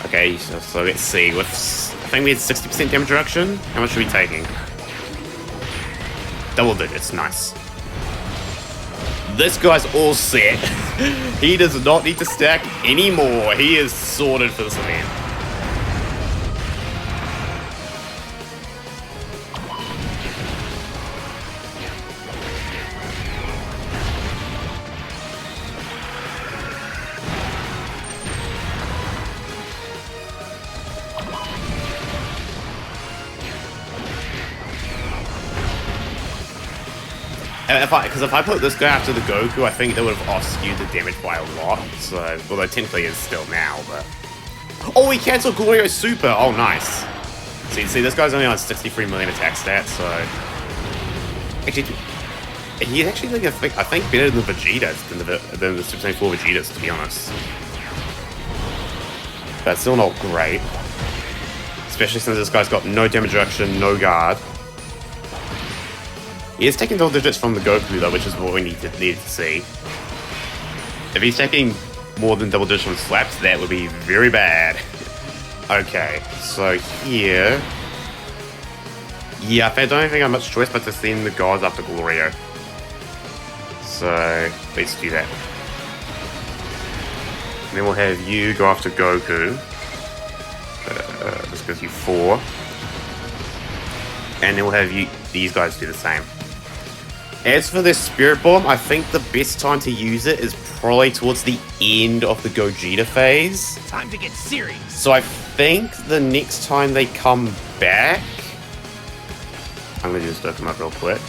Okay, so let's see. I think we had 60% damage reduction. How much are we taking? Double digits, nice. This guy's all set. He does not need to stack anymore. He is sorted for this event. Because if I put this guy after the Goku, I think that would have off-skewed the damage by a lot. So, although technically it's still now, but... Oh, he cancelled Glorio's super! Oh, nice. See, this guy's only on 63 million attack stats, so... Actually, he's actually, like, I think better than the Vegetas, than the Super Saiyan 4 Vegetas, to be honest. But still not great. Especially since this guy's got no damage reduction, no guard. He is taking double digits from the Goku though, which is what we needed to see. If he's taking more than double digits on slaps, that would be very bad. Okay, so here... Yeah, I don't think I have much choice but to send the gods after Glorio. So, let's do that. And then we'll have you go after Goku. This gives you 4. And then we'll have these guys do the same. As for this Spirit Bomb, I think the best time to use it is probably towards the end of the Gogeta phase. Time to get serious. So I think the next time they come back... I'm going to just look them up real quick.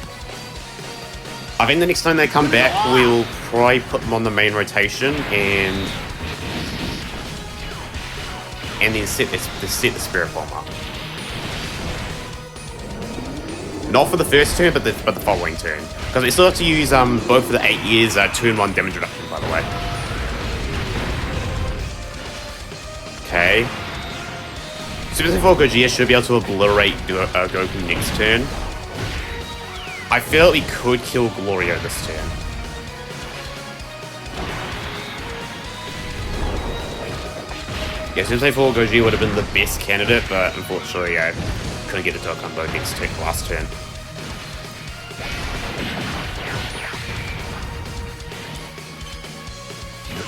I think the next time they come back, we'll probably put them on the main rotation and then set the Spirit Bomb up. Not for the first turn, but the following turn. Because we still have to use both of the 8 years turn 1 damage reduction, by the way. Okay. Super Saiyan 4 Gogeta should be able to obliterate Goku next turn. I feel like we could kill Glorio this turn. Yeah, Super Saiyan 4 Gogeta would have been the best candidate, but unfortunately I couldn't get a dokkan bow last turn.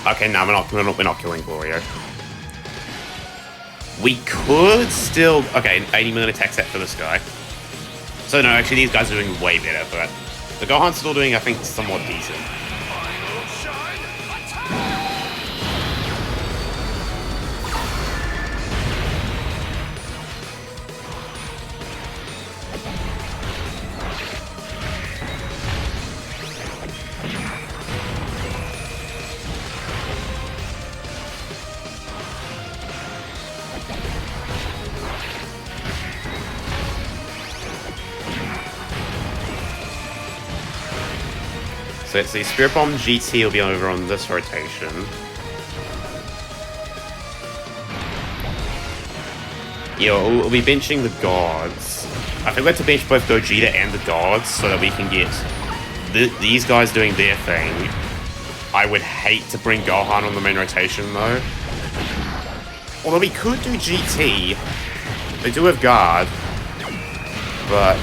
Okay, no, we're not killing Glorio. We could still... Okay, 80 million attack set for this guy. So no, actually these guys are doing way better, but the Gohan's still doing, I think, somewhat decent. So let's see, Spirit Bomb GT will be over on this rotation. Yeah, we'll be benching the gods. I think we have to bench both Gogeta and the gods so that we can get these guys doing their thing. I would hate to bring Gohan on the main rotation though. Although we could do GT. They do have guard. But...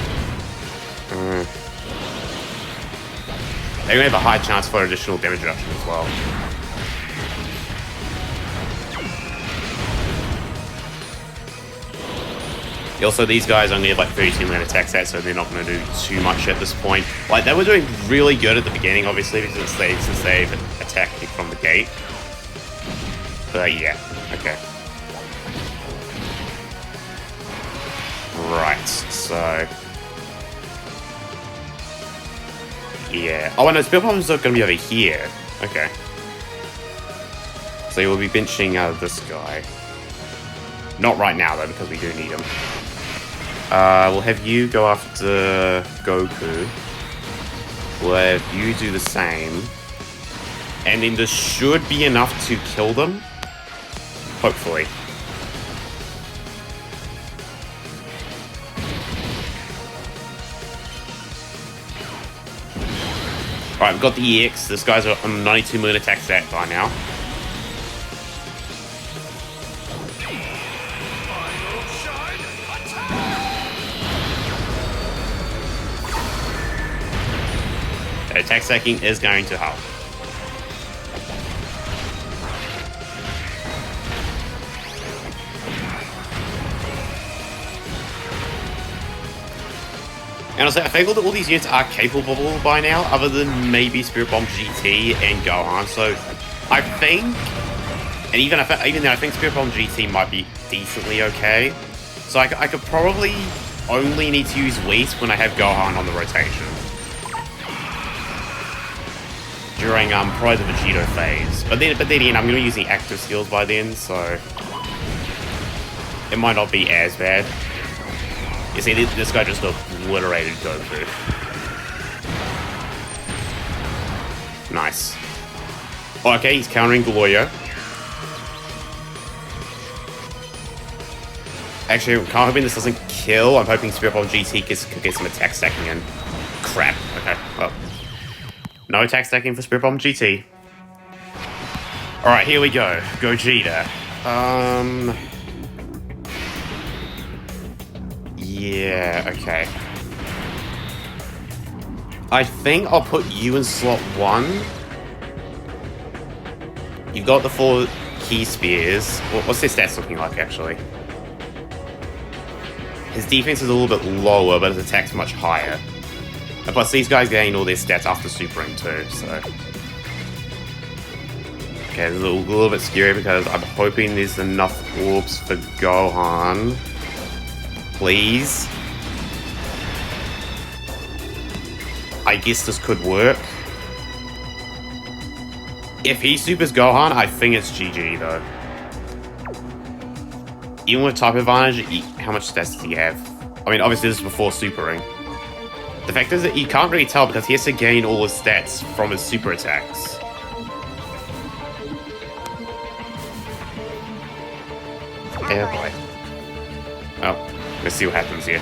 they're going to have a high chance for additional damage reduction as well. Also, these guys only have like 32 million attack stats, so they're not going to do too much at this point. Like, they were doing really good at the beginning, obviously, since they've attacked from the gate. But yeah, okay. Right, so... yeah. Oh, no, Spirit Bomb's not going to be over here. Okay. So we'll be benching this guy. Not right now, though, because we do need him. We'll have you go after Goku. We'll have you do the same. And then this should be enough to kill them. Hopefully. Alright, we've got the EX. This guy's on 92 million attack stat by now. Attack stacking is going to help. And honestly, I think all these units are capable by now, other than maybe Spirit Bomb GT and Gohan. So I think, and even though I think Spirit Bomb GT might be decently okay, so I could probably only need to use Whis when I have Gohan on the rotation during probably the Vegeta phase. But then again, I'm going to be using active skills by then, so it might not be as bad. You see, this guy just obliterated Goku. Nice. Oh, okay, he's countering Glorio. Actually, I'm kind of hoping this doesn't kill. I'm hoping Spirit Bomb GT could get some attack stacking in. Crap. Okay, well. No attack stacking for Spirit Bomb GT. Alright, here we go. Gogeta. Yeah, okay. I think I'll put you in slot 1. You've got the 4 key spears. What's their stats looking like, actually? His defense is a little bit lower, but his attack's much higher. And plus, these guys gain all their stats after supering too, so... Okay, this is a little bit scary because I'm hoping there's enough orbs for Gohan. Please. I guess this could work. If he supers Gohan, I think it's GG though. Even with type advantage, how much stats does he have? I mean, obviously this is before supering. The fact is that you can't really tell because he has to gain all his stats from his super attacks. Oh boy. Oh, let's see what happens here.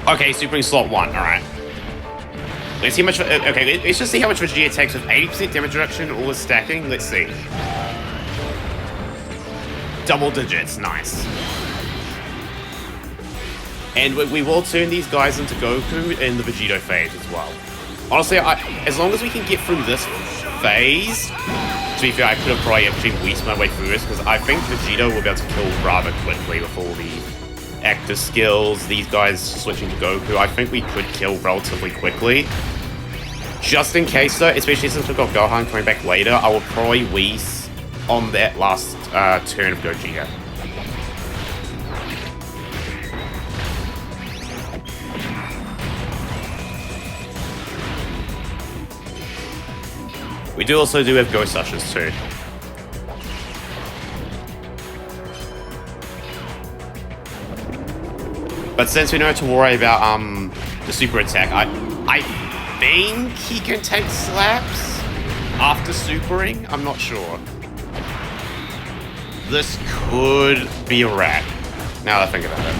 Okay, supering slot 1, alright. Let's see how much. Okay, let's just see how much Vegeta takes with 80% damage reduction, all his stacking. Let's see. Double digits, nice. And we will turn these guys into Goku in the Vegeta phase as well. Honestly, as long as we can get through this phase, to be fair, I could have probably actually weasted my way through this, because I think Vegeta will be able to kill rather quickly with all the active skills, these guys switching to Goku. I think we could kill relatively quickly. Just in case though, especially since we've got Gohan coming back later, I will probably Whis on that last turn of Gogeta. We also do have Ghost Ushers too. But since we don't have to worry about the super attack, I think he can take slaps after supering. I'm not sure. This could be a wrap. Now that I think about it.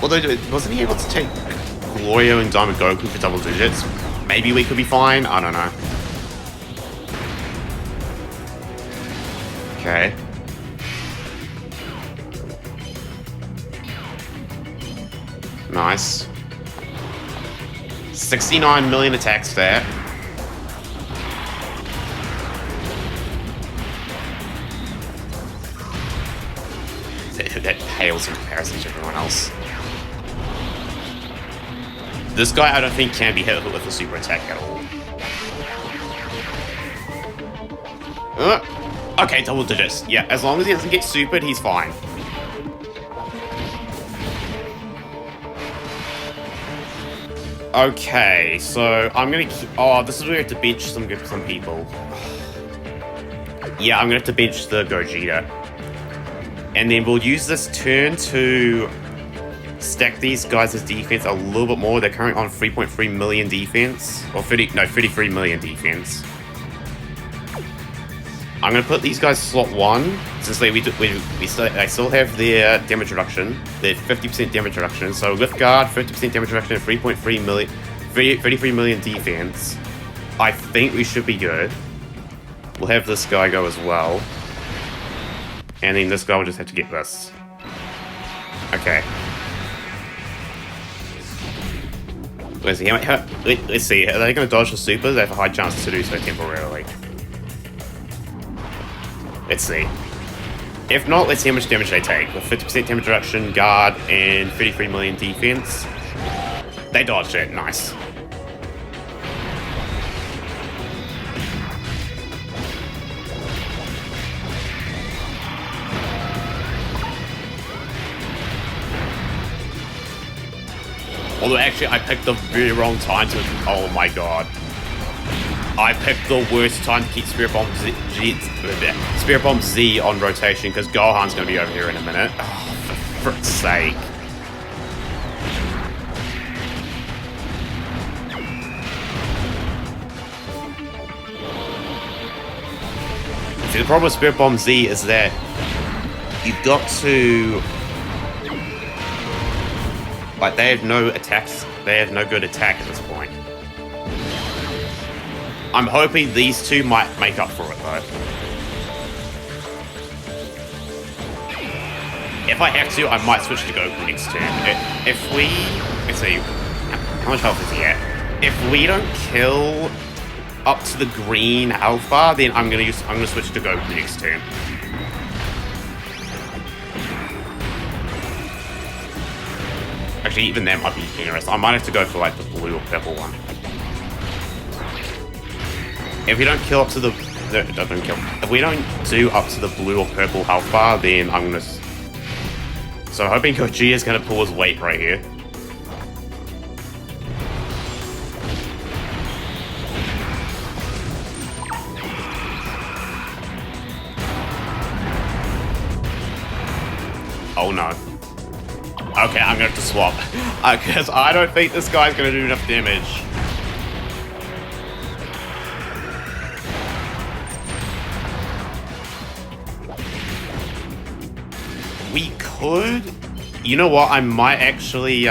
Although, wasn't he able to take Gloria and Diamond Goku for double digits? Maybe we could be fine. I don't know. Okay. Nice. 69 million attacks there. That pales in comparison to everyone else. This guy, I don't think can be hit with a super attack at all. Okay, double digits. Yeah, as long as he doesn't get supered, he's fine. Okay, so I'm gonna keep... Oh, this is where we have to bench some people. Yeah, I'm gonna have to bench the Gogeta. And then we'll use this turn to stack these guys' defense a little bit more. They're currently on 3.3 million defense. Or 33 million defense. I'm gonna put these guys slot 1, since they still have their damage reduction, their 50% damage reduction. So with guard, 50% damage reduction, and 3.3 million, 33 million defense. I think we should be good. We'll have this guy go as well, and then this guy will just have to get this. Okay. Let's see. Are they gonna dodge the supers? They have a high chance to do so temporarily. Let's see. If not, let's see how much damage they take. With 50% damage reduction, guard, and 33 million defense. They dodged it. Nice. Although, actually, I picked the very wrong time to... Oh my god. I picked the worst time to keep Spirit Bomb Z on rotation, because Gohan's going to be over here in a minute. Oh, for frick's sake. See, the problem with Spirit Bomb Z is that you've got to Like, they have no attacks. They have no good attack at this point. I'm hoping these two might make up for it, though. If I have to, I might switch to Goku next turn. If we... Let's see. How much health is he at? If we don't kill up to the green health bar, then I'm gonna switch to Goku next turn. Actually, even that might be generous. I might have to go for like the blue or purple one. If we don't kill up to the... No, don't kill. If we don't do up to the blue or purple health bar, then I'm gonna... So I'm hoping Gogeta's gonna pull his weight right here. Oh no. Okay, I'm gonna have to swap. Because I don't think this guy's gonna do enough damage. We could... You know what? I might actually,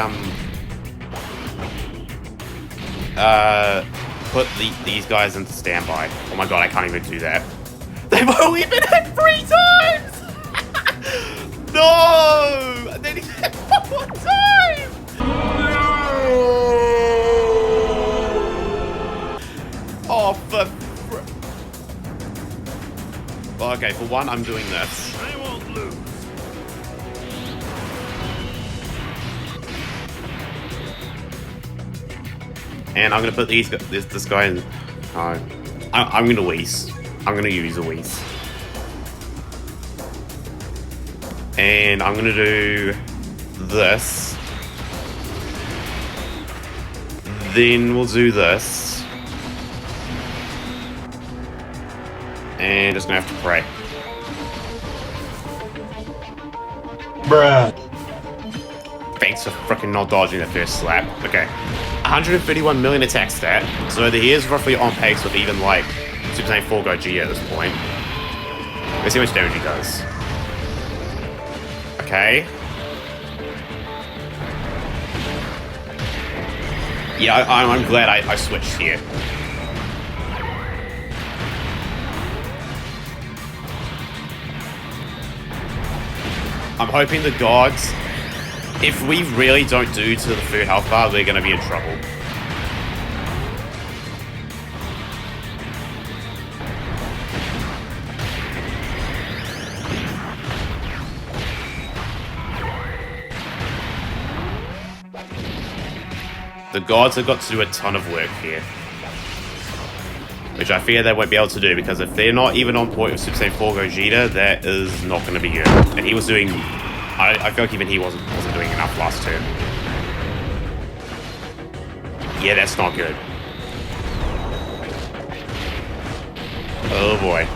put these guys into standby. Oh my god, I can't even do that. They've only been hit 3 times! No! And then he's hit 1 more time! Oh, okay, for one, I'm doing this. I won't lose. And I'm gonna put this guy in. I'm gonna Whis. I'm gonna use a Whis. And I'm gonna do this. Then we'll do this. And just gonna have to pray. Bruh. Thanks for freaking not dodging the first slap. Okay. 131 million attack stat. So he is roughly on pace with even like Super Saiyan 4 Gogeta at this point. Let's see how much damage he does. Okay. Yeah, I'm glad I switched here. I'm hoping the gods, if we really don't do to the third health bar, we're gonna be in trouble. The gods have got to do a ton of work here. Which I fear they won't be able to do, because if they're not even on point with Super Saiyan 4 Gogeta, that is not going to be good. And he was doing... I feel like even he wasn't doing enough last turn. Yeah, that's not good. Oh boy.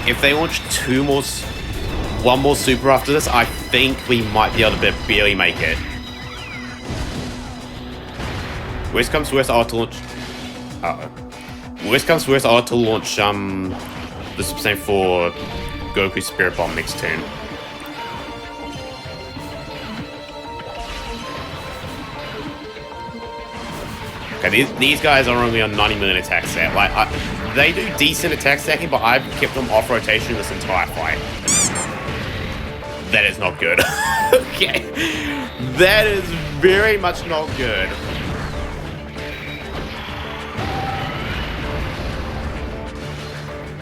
If they launch one more super after this, I think we might be able to barely make it. Worst comes to worst, I'll have to launch... Worst comes to worst, I'll have to launch the Super Saiyan 4 Goku Spirit Bomb next turn. Okay, these guys are only on 90 million attack stat. Like, they do decent attack stacking, but I've kept them off rotation this entire fight. That is not good. Okay. That is very much not good.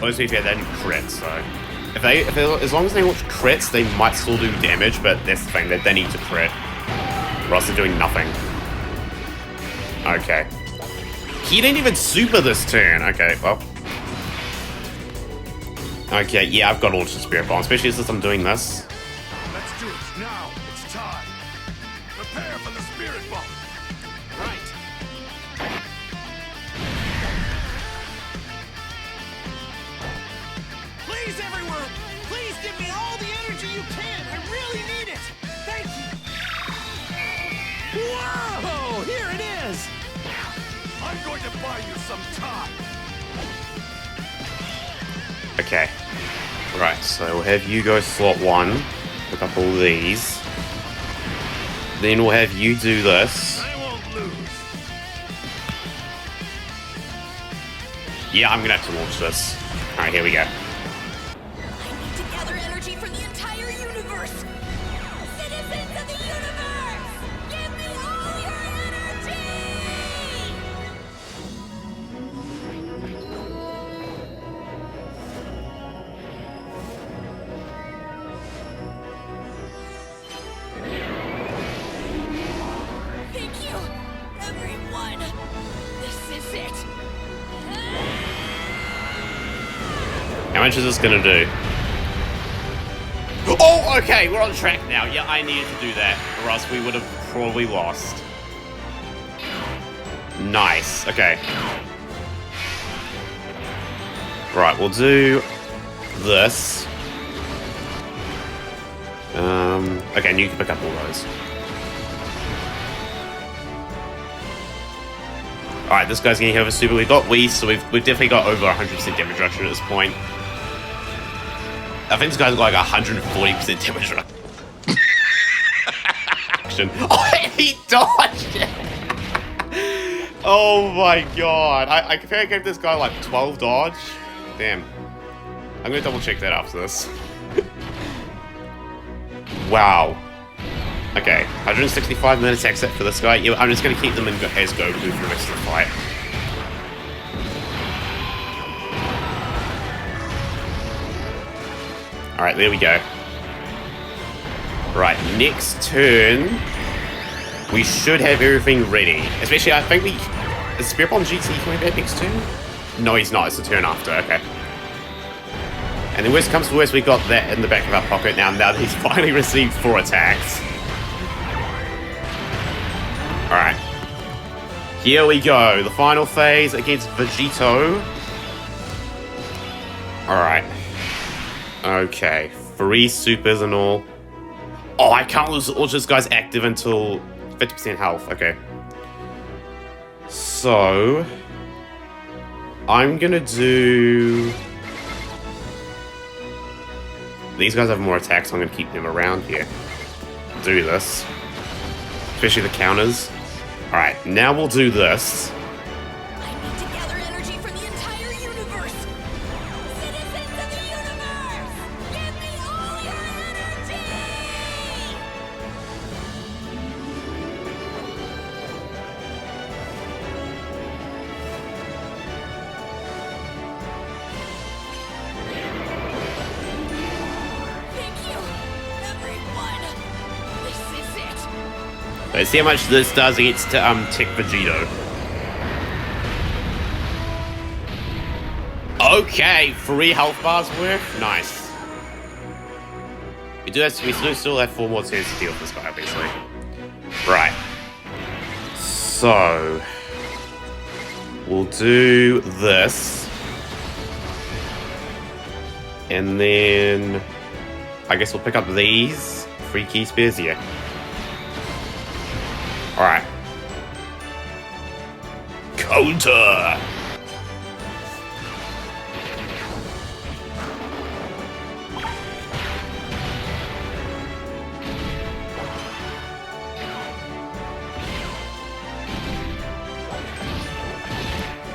Honestly, fair, they didn't crit, so... as long as they launch crits, they might still do damage, but that's the thing, that they need to crit. Or else they're doing nothing. Okay. He didn't even super this turn. Okay, well. Okay, yeah, I've got to launch the Spirit Bomb, especially since I'm doing this. Let's do it now. It's time. Prepare for the Spirit Bomb. Right. Please, everyone, please give me all the energy you can. I really need it. Thank you. going to buy you some time. Okay. Right, so we'll have you go slot 1. Pick up all these. Then we'll have you do this. I won't lose. Yeah, I'm gonna have to launch this. Alright, here we go. I need to gather energy from the entire universe! Citizens of the universe! Give me all your energy! Thank you, everyone! This is it! How much is this gonna do? Oh, okay, we're on track now. Yeah, I needed to do that, or else we would have probably lost. Nice, okay. Right, we'll do this. Okay, and you can pick up all those. Alright, this guy's getting over super. We've got Whis, so we've definitely got over 100% damage reduction at this point. I think this guy's got like 140% damage reduction. Oh, he dodged it! Oh my god. I think I gave this guy like 12 dodge. Damn. I'm gonna double check that after this. Wow. Okay, 165 minutes exit for this guy. Yeah, I'm just gonna keep them in as Goku for the rest of the fight. Alright, there we go. Right, next turn, we should have everything ready. Especially, I think is Spirit Bomb GT coming back next turn? No, he's not. It's the turn after. Okay. And then worst comes to worst, we got that in the back of our pocket now that he's finally received 4 attacks. Alright. Here we go. The final phase against Vegeta. Alright. Okay. 3 supers and all. Oh, I can't launch this guy's active until 50% health. Okay. So I'm gonna do... These guys have more attacks, so I'm gonna keep them around here. Do this. Especially the counters. Alright, now we'll do this. I need to gather energy from the entire universe! Citizens of the universe! Give me all your energy! Thank you, everyone! This is it! Let's see how much this does against Tech Vegeta. Okay, 3 health bars worth. Nice. We still have 4 more turns to deal with this guy, obviously. Right. So we'll do this. And then I guess we'll pick up these 3 key spears, yeah. Alright. Counter!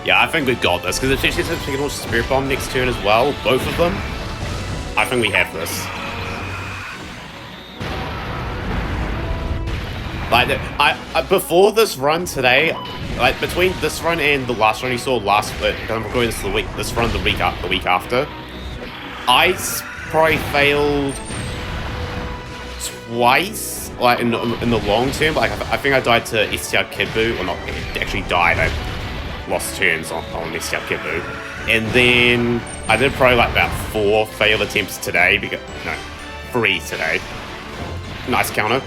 Yeah, I think we've got this, because especially since we can launch Spirit Bomb next turn as well, both of them, I think we have this. Like, before this run today, like, between this run and the last run you saw last, because I'm recording this this run the week after, I probably failed twice, like, in the long term. Like, I think I died to STR Kid Buu, or not, actually died, I lost turns on STR Kid Buu. And then I did probably like about 4 failed attempts today, because, no, 3 today. Nice counter.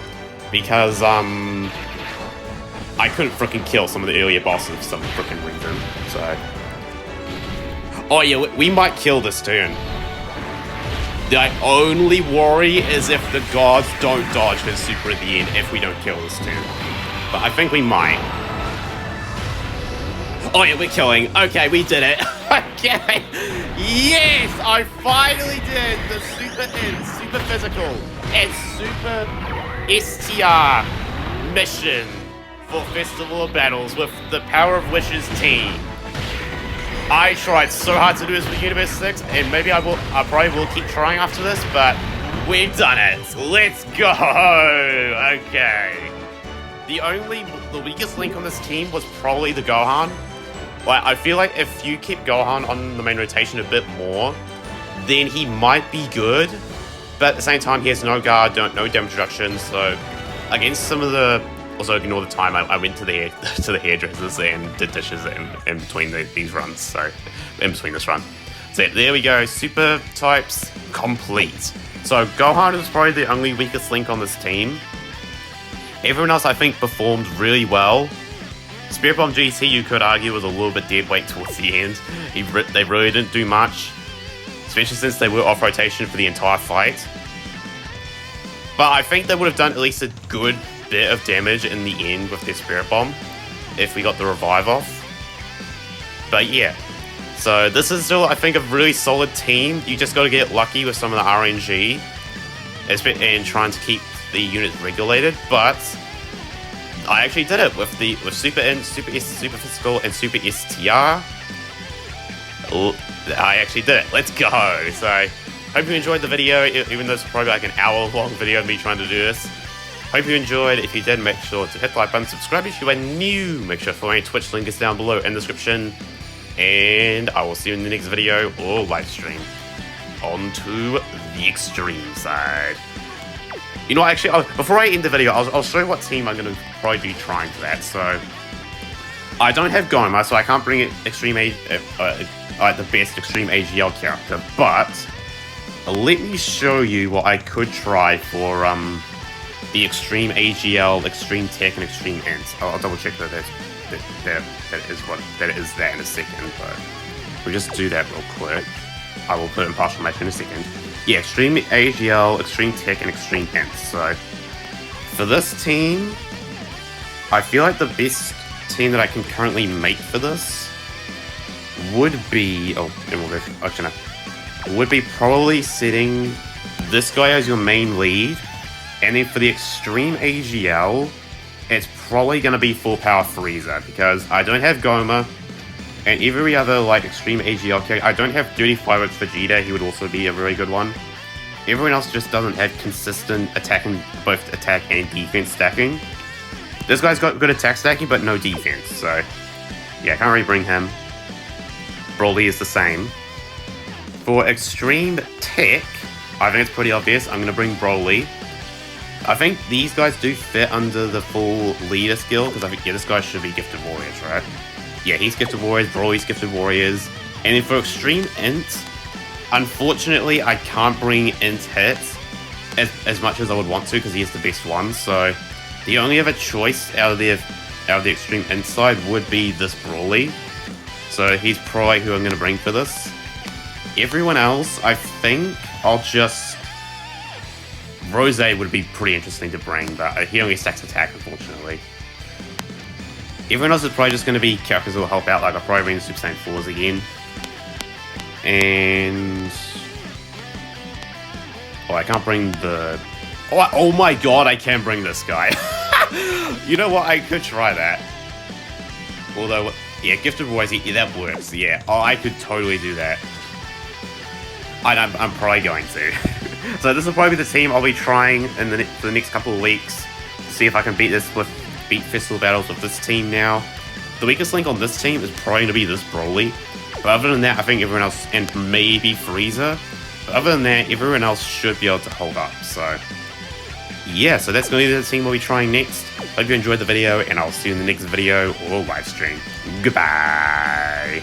Because, I couldn't frickin' kill some of the earlier bosses for some frickin' reason, so... Oh yeah, we might kill this turn. The only worry is if the gods don't dodge his super at the end if we don't kill this turn. But I think we might. Oh yeah, we're killing. Okay, we did it. Okay. Yes, I finally did the super super physical and super STR mission for Festival of Battles with the Power of Wishes team. I tried so hard to do this with Universe 6, and maybe I probably will keep trying after this, but we've done it. Let's go. Okay. The weakest link on this team was probably the Gohan. Like, I feel like if you keep Gohan on the main rotation a bit more, then he might be good. But at the same time, he has no guard, no damage reduction. So against some of the, also ignore the time I went to the hairdressers and did dishes in between these runs. So in between this run. So there we go. Super types complete. So Gohan is probably the only weakest link on this team. Everyone else I think performed really well. Spirit Bomb GT, you could argue, was a little bit dead weight towards the end. They really didn't do much, especially since they were off rotation for the entire fight. But I think they would have done at least a good bit of damage in the end with their Spirit Bomb if we got the revive off. But yeah, so this is still, I think, a really solid team. You just got to get lucky with some of the RNG and trying to keep the units regulated, but I actually did it with Super INT, Super Physical, and Super STR. I actually did it. Let's go. So, hope you enjoyed the video, even though it's probably like an hour-long video of me trying to do this. Hope you enjoyed. If you did, make sure to hit the like button, subscribe if you are new. Make sure to follow my Twitch link is down below in the description. And I will see you in the next video or live stream. On to the extreme side. You know, actually, before I end the video, I'll show you what team I'm going to probably be trying for that. So, I don't have Goma, so I can't bring it the best Extreme AGL character. But let me show you what I could try for the Extreme AGL, Extreme Tech, and Extreme INT. I'll double check that it is that in a second. But we'll just do that real quick. I will put it in partial match in a second. Yeah, Extreme AGL, Extreme Tech, and Extreme INT. So, for this team, I feel like the best team that I can currently make for this would be... would be probably setting this guy as your main lead. And then for the Extreme AGL, it's probably going to be full power Frieza, because I don't have Goma. And every other, like, Extreme AGL character, I don't have Dirty Fireworks Vegeta, he would also be a very good one. Everyone else just doesn't have consistent both attack and defense stacking. This guy's got good attack stacking, but no defense, so... yeah, I can't really bring him. Broly is the same. For Extreme Tech, I think it's pretty obvious, I'm going to bring Broly. I think these guys do fit under the full leader skill, because I think, yeah, this guy should be Gifted Warriors, right? Yeah, he's Gifted Warriors, Broly's Gifted Warriors. And then for Extreme INT, unfortunately, I can't bring INT hits as much as I would want to, because he is the best one. So the only other choice out of the Extreme INT side would be this Broly. So he's probably who I'm going to bring for this. Everyone else, I think I'll just... Rose would be pretty interesting to bring, but he only stacks attack, unfortunately. Everyone else is probably just going to be characters that will help out, like I'll probably bring the Super Saiyan 4s again. And... oh, I can't bring the... oh my god, I can bring this guy. You know what, I could try that. Although, yeah, Gifted Warriors, yeah, that works, yeah. Oh, I could totally do that. I'm probably going to. So this will probably be the team I'll be trying for the next couple of weeks. See if I can beat Festival Battles with this team now. The weakest link on this team is probably going to be this Broly. But other than that, I think everyone else, and maybe Frieza. But other than that, everyone else should be able to hold up. So, yeah, so that's going to be the team we'll be trying next. Hope you enjoyed the video, and I'll see you in the next video or live stream. Goodbye!